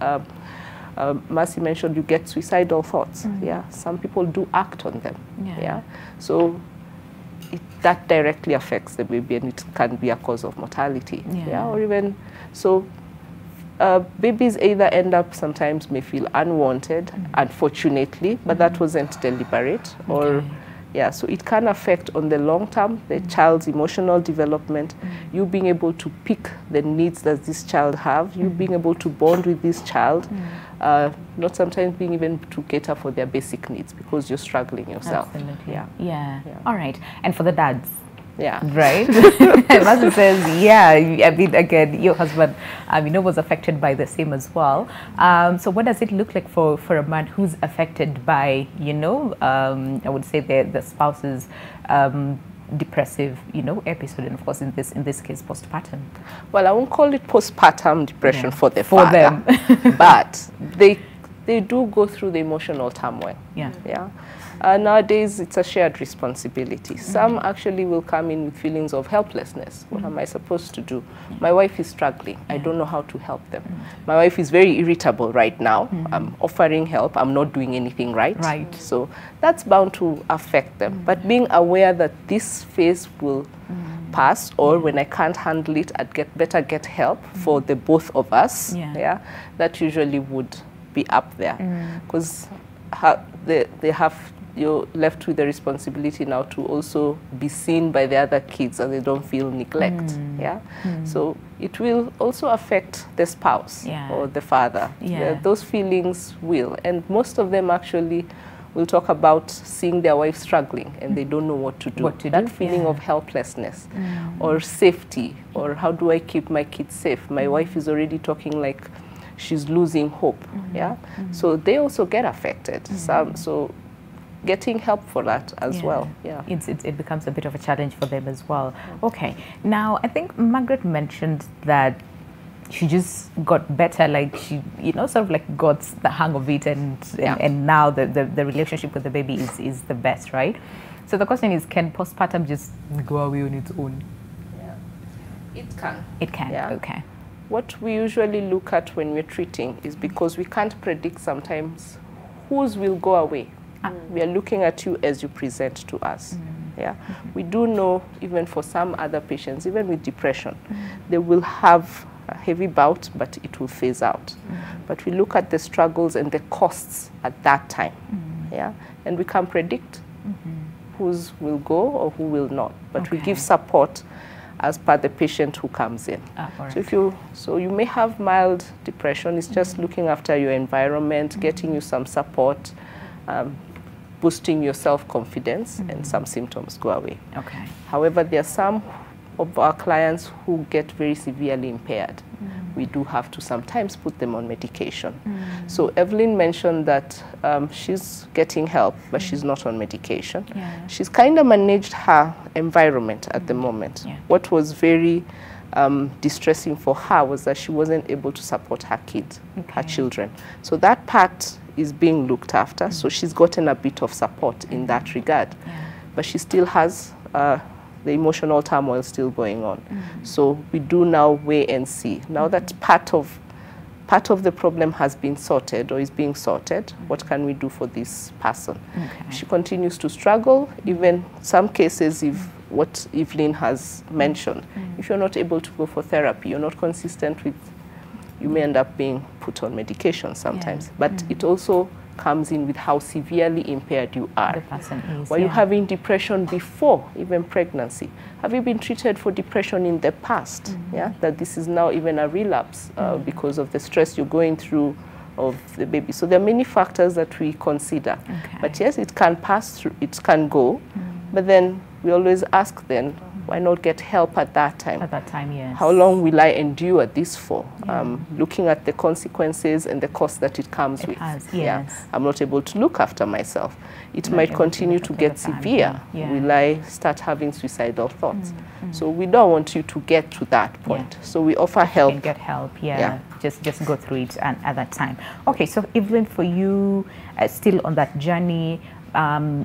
Mercy mentioned you get suicidal thoughts. Yeah, some people do act on them. Yeah, so that directly affects the baby, and it can be a cause of mortality. Yeah, or even so. Babies either end up sometimes may feel unwanted, unfortunately, but that wasn't deliberate, or so it can affect on the long term the child's emotional development, you being able to pick the needs that this child have, you being able to bond with this child, not sometimes being even to cater for their basic needs because you're struggling yourself. Absolutely. Yeah. All right. And for the dads? Yeah. Right? Master says, I mean, again, your husband, was affected by the same as well. So what does it look like for a man who's affected by, I would say the spouse's depressive, episode, and of course in this case, postpartum? Well, I won't call it postpartum depression for the father, but they do go through the emotional turmoil. Yeah. Nowadays, it's a shared responsibility. Some actually will come in with feelings of helplessness. What am I supposed to do? My wife is struggling. I don't know how to help them. My wife is very irritable right now. I'm offering help. I'm not doing anything right. So that's bound to affect them. But being aware that this phase will pass, or when I can't handle it, I'd better get help for the both of us. That usually would be up there, because you're left with the responsibility now to also be seen by the other kids, and they don't feel neglect. So it will also affect the spouse or the father. Those feelings will, and most of them actually will talk about seeing their wife struggling and they don't know what to do. That feeling of helplessness or safety, or how do I keep my kids safe? My wife is already talking like she's losing hope. So they also get affected. So getting help for that as well. It becomes a bit of a challenge for them as well. Okay, now I think Margaret mentioned that she just got better, like she, sort of like got the hang of it, and now the relationship with the baby is the best, right? So the question is, can postpartum just go away on its own? It can. It can, okay. what we usually look at when we're treating is because we can't predict sometimes whose will go away. We are looking at you as you present to us. Yeah, we do know even for some other patients, even with depression, they will have a heavy bout, but it will phase out. But we look at the struggles and the costs at that time. Yeah, and we can predict whose will go or who will not. But we give support as per the patient who comes in. So you may have mild depression. It's just looking after your environment, getting you some support, boosting your self-confidence, and some symptoms go away. However, there are some of our clients who get very severely impaired. We do have to sometimes put them on medication. So Evelyn mentioned that she's getting help, but she's not on medication. She's kind of managed her environment at the moment. What was very distressing for her was that she wasn't able to support her kids, her children. So that part is being looked after. So she's gotten a bit of support in that regard. But she still has the emotional turmoil still going on. So we do now wait and see. Now that part of the problem has been sorted or is being sorted, what can we do for this person? She continues to struggle, even some cases, if what Evelyn has mentioned. If you're not able to go for therapy, you're not consistent with, you may end up being put on medication sometimes. But it also comes in with how severely impaired you are. The person is, Were you having depression before even pregnancy? Have you been treated for depression in the past? Yeah, that this is now even a relapse because of the stress you're going through of the baby. So there are many factors that we consider. But yes, it can pass through, it can go, but then we always ask then, why not get help at that time? At that time, yes. How long will I endure this for? Looking at the consequences and the cost that it comes with. I'm not able to look after myself. It might continue to get severe. Will I start having suicidal thoughts? So we don't want you to get to that point. So we offer help. You can get help, Just go through it at that time. Okay, so Evelyn, for you, still on that journey,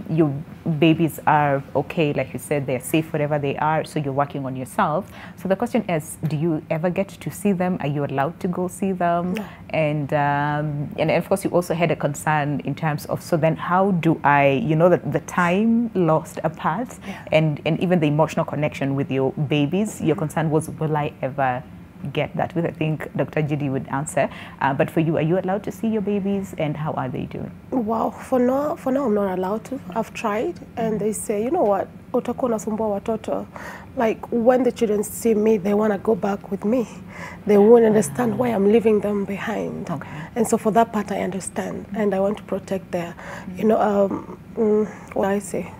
your babies are okay, like you said, they're safe wherever they are, so you're working on yourself. So the question is, do you ever get to see them? Are you allowed to go see them? And of course, you also had a concern in terms of, so then how do I, you know, the time lost apart and even the emotional connection with your babies, your concern was, will I ever get that? With, I think Dr. Judy would answer. But for you, are you allowed to see your babies, and how are they doing? Wow, for now I'm not allowed to. I've tried, and they say, you know what, utakuwa unasumbua watoto. Like when the children see me, they want to go back with me. They won't understand why I'm leaving them behind. And so for that part, I understand, and I want to protect their, you know, what I say.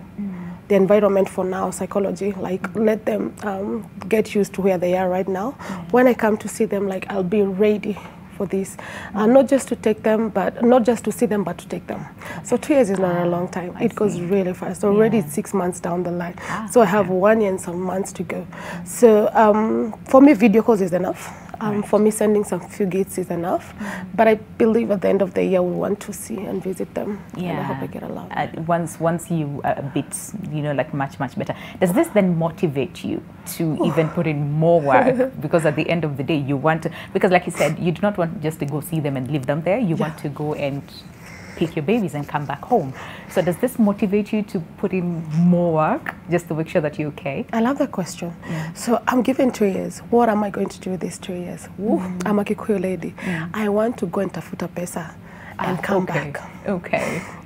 The environment for now, psychology, like let them get used to where they are right now. When I come to see them, like I'll be ready for this. Not just to take them, but not just to see them, but to take them. So 2 years is not a long time. It goes really fast. Already it's 6 months down the line. So I have 1 year and some months to go. So for me, video calls is enough. For me, sending some few gifts is enough. But I believe at the end of the year, we want to see and visit them. And I hope I get along. Once you are a bit, you know, like much better, does this then motivate you to even put in more work? Because at the end of the day, you want to, because like you said, you do not want just to go see them and leave them there. You want to go and pick your babies and come back home. So does this motivate you to put in more work just to make sure that you're okay? I love that question. So I'm given 2 years. What am I going to do with these 2 years? I'm a Kikuyu lady. I want to go and tafuta pesa and come back.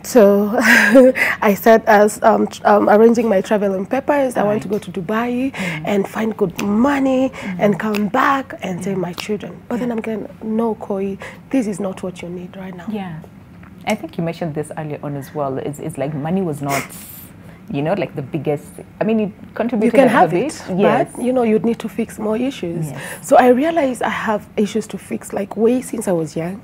So I said, as arranging my traveling papers, I want to go to Dubai and find good money and come back and save my children. But then I'm going, no, Koi, this is not what you need right now. I think you mentioned this earlier on as well. It's like money was not, you know, like the biggest, I mean, it contributed you can have a bit. But, you know, you'd need to fix more issues. So I realized I have issues to fix, like way since I was young.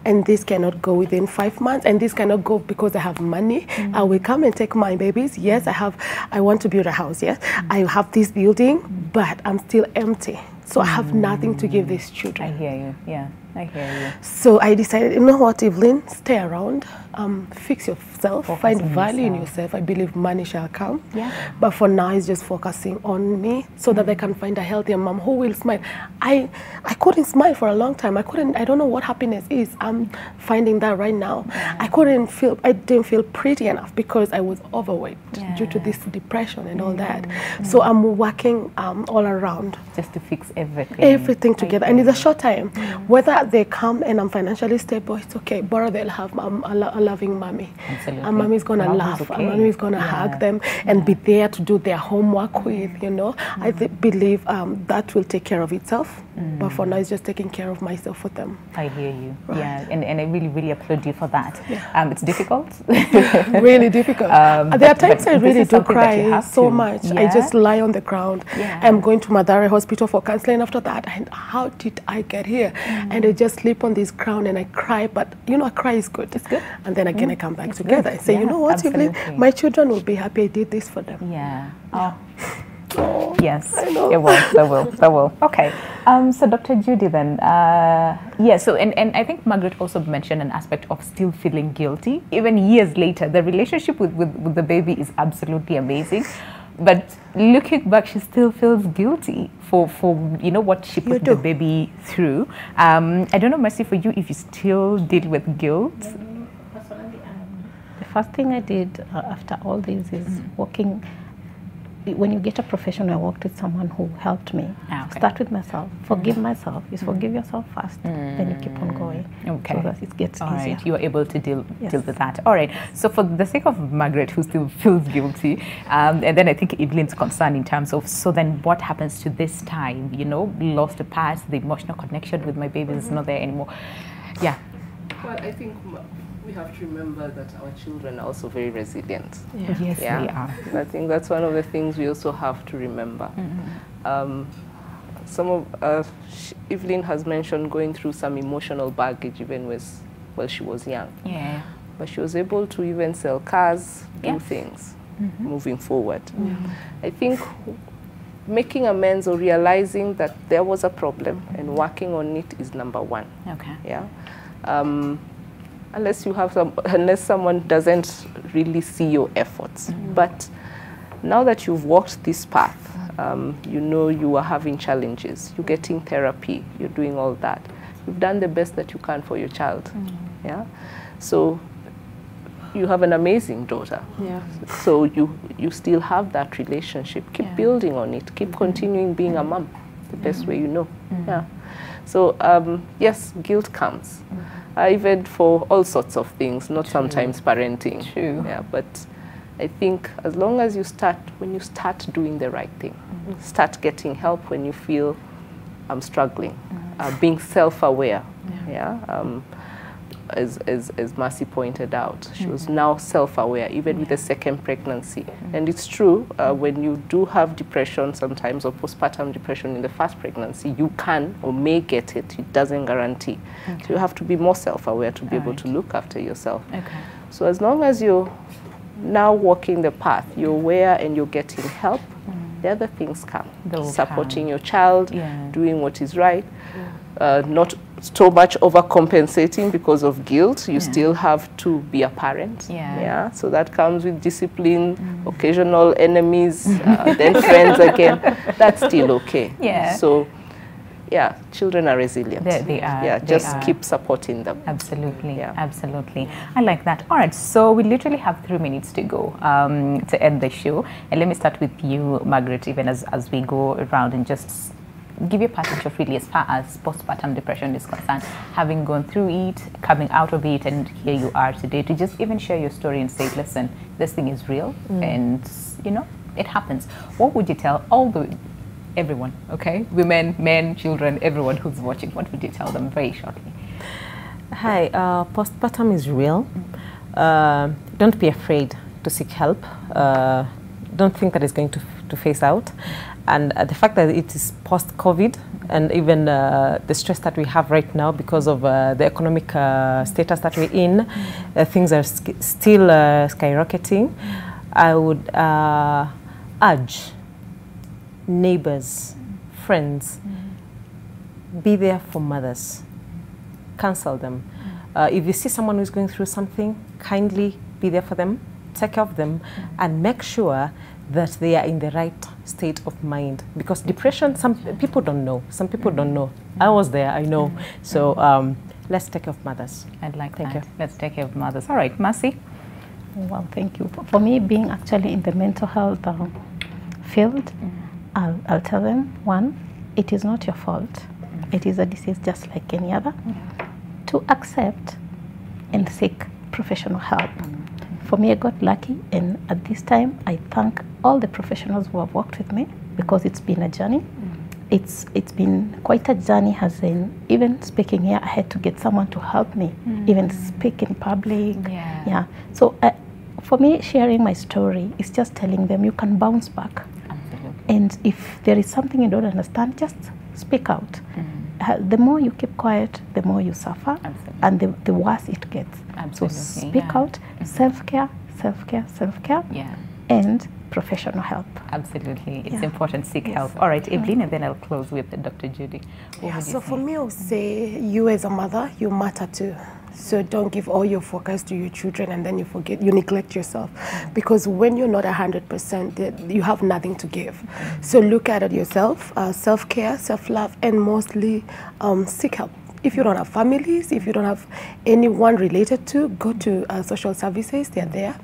And this cannot go within 5 months. And this cannot go because I have money. I will come and take my babies. Yes, I want to build a house. Yes, I have this building, but I'm still empty. So I have nothing to give these children. I hear you, I hear you. So I decided, you know what, Evelyn, stay around. fix yourself, Focus find on value in yourself. yourself. I believe money shall come. Yeah. But for now, it's just focusing on me so that I can find a healthier mom who will smile. I couldn't smile for a long time. I don't know what happiness is. I'm finding that right now. I didn't feel pretty enough because I was overweight due to this depression and all that. So I'm working all around. Just to fix everything. Everything together. And it's a short time. Whether they come and I'm financially stable, it's okay. But they'll have a loving mommy. Absolutely. And mommy's going to Mommy's laugh. okay. And mommy's going to hug them and be there to do their homework with, you know. I believe that will take care of itself. But for now, it's just taking care of myself for them. I hear you. Right. Yeah, and I really, really applaud you for that. It's difficult. Really difficult. There are times I really do cry so much. Yeah. I just lie on the ground. Yeah. I'm going to Madare Hospital for counseling after that. And how did I get here? And I just sleep on this ground and I cry. But, you know, a cry is good. It's good. And then again, I come back together and say, you know what, Evelyn, my children will be happy I did this for them. Yeah. Oh, yes, it will. They will. Okay. So Dr. Judy then, so and I think Margaret also mentioned an aspect of still feeling guilty. Even years later, the relationship with the baby is absolutely amazing. But looking back, she still feels guilty for you know what she put the baby through. I don't know, Mercy, for you, if you still deal with guilt. The first thing I did after all this is walking. When you get a professional, I worked with someone who helped me. Start with myself. Forgive myself. Is forgive yourself first. Then you keep on going. Okay. So that it gets easier. Right. You are able to deal with that. All right. So for the sake of Margaret, who still feels guilty, and then I think Evelyn's concerned in terms of, so then what happens to this time? You know, lost the past, the emotional connection with my baby is not there anymore. Yeah. Well, I think we have to remember that our children are also very resilient. Yes, they are. I think that's one of the things we also have to remember. Some of Evelyn has mentioned going through some emotional baggage even while she was young. Yeah. But she was able to even sell cars, do things moving forward. I think making amends or realizing that there was a problem and working on it is number one. Okay. Yeah. Unless someone doesn't really see your efforts. But now that you've walked this path, you know you are having challenges, you're getting therapy, you're doing all that. You've done the best that you can for your child. Yeah. So you have an amazing daughter. Yeah. So you still have that relationship. Keep building on it. Keep continuing being a mom the best way you know. Yeah. So yes, guilt comes. Even for all sorts of things, not sometimes parenting. True. Yeah, but I think as long as when you start doing the right thing, start getting help when you feel I'm struggling, being self-aware. As Mercy pointed out, she was now self-aware, even with the second pregnancy. And it's true, when you do have depression sometimes, or postpartum depression in the first pregnancy, you can or may get it. It doesn't guarantee. So you have to be more self-aware to be able to look after yourself. So as long as you're now walking the path, you're aware and you're getting help, the other things come. Supporting your child, doing what is right, not so much overcompensating because of guilt. You still have to be a parent. So that comes with discipline, occasional enemies, then friends again. That's still okay. So yeah, children are resilient. They are. Yeah, just keep supporting them. Absolutely, absolutely. I like that. All right, so we literally have 3 minutes to go to end the show. And let me start with you, Margaret, even as we go around and just give you a passage of really as far as postpartum depression is concerned, having gone through it, coming out of it, and here you are today, to just even share your story and say, listen, this thing is real, and you know, it happens. What would you tell everyone, okay? Women, men, children, everyone who's watching, what would you tell them very shortly? Hi, postpartum is real. Don't be afraid to seek help. Don't think that it's going to phase out. And the fact that it is post-COVID, and even the stress that we have right now because of the economic status that we're in, things are still skyrocketing. I would urge neighbors, friends, be there for mothers. Counsel them. If you see someone who's going through something, kindly be there for them, take care of them, and make sure that they are in the right state of mind. Because depression, some people don't know. Some people don't know. I was there, I know. So let's take care of mothers. I'd like Thank that. you. Let's take care of mothers. All right, Mercy. Well, thank you. For me, being actually in the mental health field, I'll tell them, one, it is not your fault. It is a disease just like any other. To accept and seek professional help. For me, I got lucky, and at this time, I thank all the professionals who have worked with me, because it's been a journey. It's been quite a journey, as in even speaking here, I had to get someone to help me, even speak in public. Yeah. So for me, sharing my story is just telling them you can bounce back. And if there is something you don't understand, just speak out. The more you keep quiet, the more you suffer, and the worse it gets. So speak out, self-care, self-care, self-care, and professional help. Absolutely. It's important to seek help. All right, Evelyn, and then I'll close with Dr. Judy. So for me, I would say you as a mother, you matter too. So don't give all your focus to your children and then you neglect yourself. Because when you're not 100%, you have nothing to give. So look at it yourself, self-care, self-love, and mostly seek help. If you don't have families, if you don't have anyone related to, go to social services, they're there.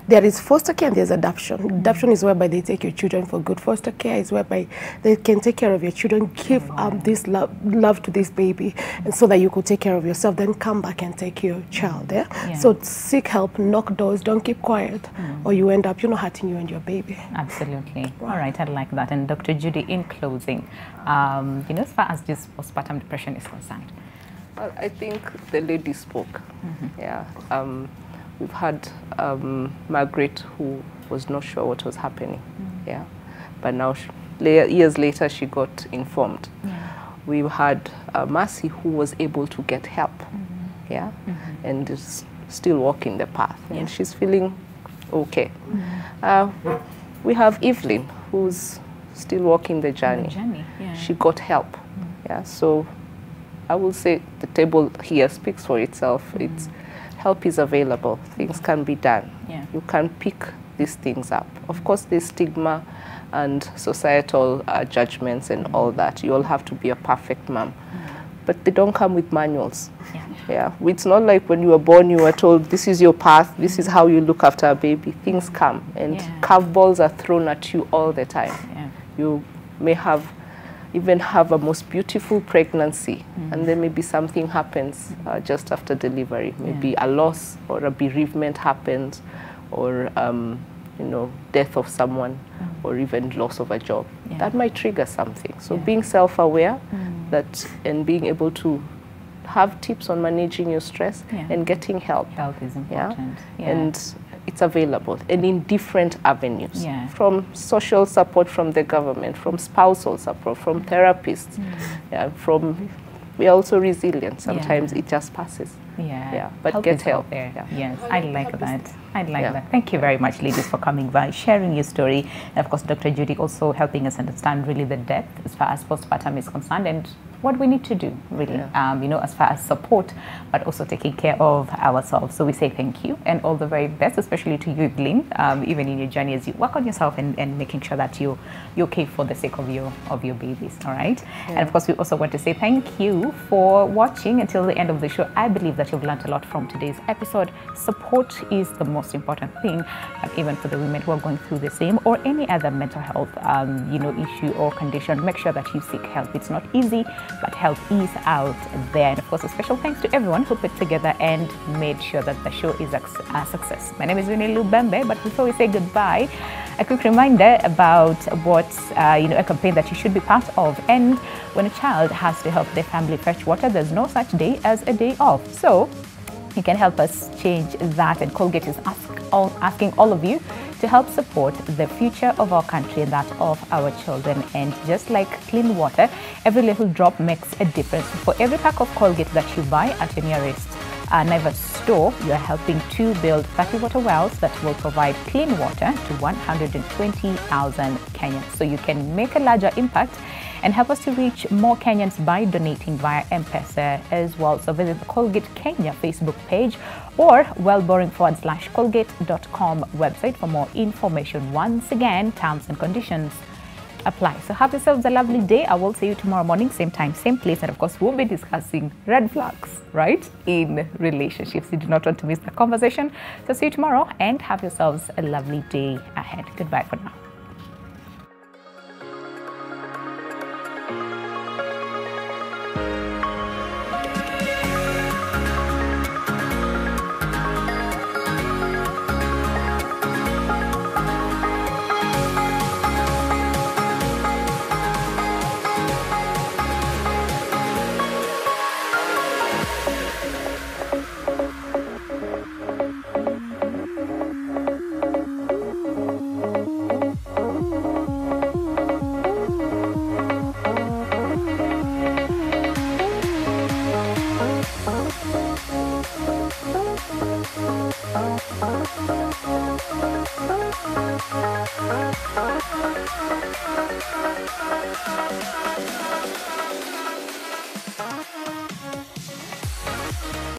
There is foster care and there's adoption. Adoption is whereby they take your children for good. Foster care is whereby they can take care of your children, give this love to this baby, and so that you could take care of yourself, then come back and take your child. So seek help, knock doors, don't keep quiet, or you end up, hurting you and your baby. Absolutely. All right, I like that. And Dr. Judy, in closing, as far as this postpartum depression is concerned, well, I think the lady spoke. We've had Margaret, who was not sure what was happening. But now, years later, she got informed. We had Mercy, who was able to get help. And is still walking the path, and she's feeling okay. We have Evelyn, who's still walking the journey. She got help. So I will say the table here speaks for itself. It's help is available. Things can be done. You can pick these things up. Of course, there's stigma and societal judgments and all that. You all have to be a perfect mom. But they don't come with manuals. It's not like when you were born, you were told, this is your path, this is how you look after a baby. Things come, and curveballs are thrown at you all the time. You may even have a most beautiful pregnancy, and then maybe something happens just after delivery. Maybe a loss or a bereavement happens, or death of someone, or even loss of a job. That might trigger something. So being self-aware and being able to have tips on managing your stress and getting help. Help is important. And it's available, and in different avenues. From social support from the government, from spousal support, from therapists, we're also resilient. Sometimes it just passes. But help get help. There. Yes, I like that. I like that. Thank you very much, ladies, for coming by, sharing your story. And of course, Dr. Judy also helping us understand really the depth as far as postpartum is concerned, and what we need to do, really, as far as support, but also taking care of ourselves. So we say thank you and all the very best, especially to you, Evelyn, even in your journey as you work on yourself and making sure that you're okay for the sake of your babies, all right? And of course, we also want to say thank you for watching until the end of the show. I believe that you've learned a lot from today's episode. Support is the most important thing, even for the women who are going through the same or any other mental health, issue or condition. Make sure that you seek help. It's not easy, but help is out there. And of course, a special thanks to everyone who put together and made sure that the show is a success. My name is Winnie Lubembe, but before we say goodbye, a quick reminder about what, a campaign that you should be part of. And when a child has to help their family fetch water, there's no such day as a day off. So you can help us change that, and Colgate is asking all of you to help support the future of our country and that of our children. And just like clean water, every little drop makes a difference. For every pack of Colgate that you buy at your nearest Naivas store, you are helping to build 30 water wells that will provide clean water to 120,000 Kenyans. So you can make a larger impact and help us to reach more Kenyans by donating via M-Pesa as well. So visit the Colgate Kenya Facebook page or wellboring.com website for more information. Once again, terms and conditions apply. So have yourselves a lovely day. I will see you tomorrow morning, same time, same place. And of course, we'll be discussing red flags, right, in relationships. You do not want to miss the conversation. So see you tomorrow and have yourselves a lovely day ahead. Goodbye for now.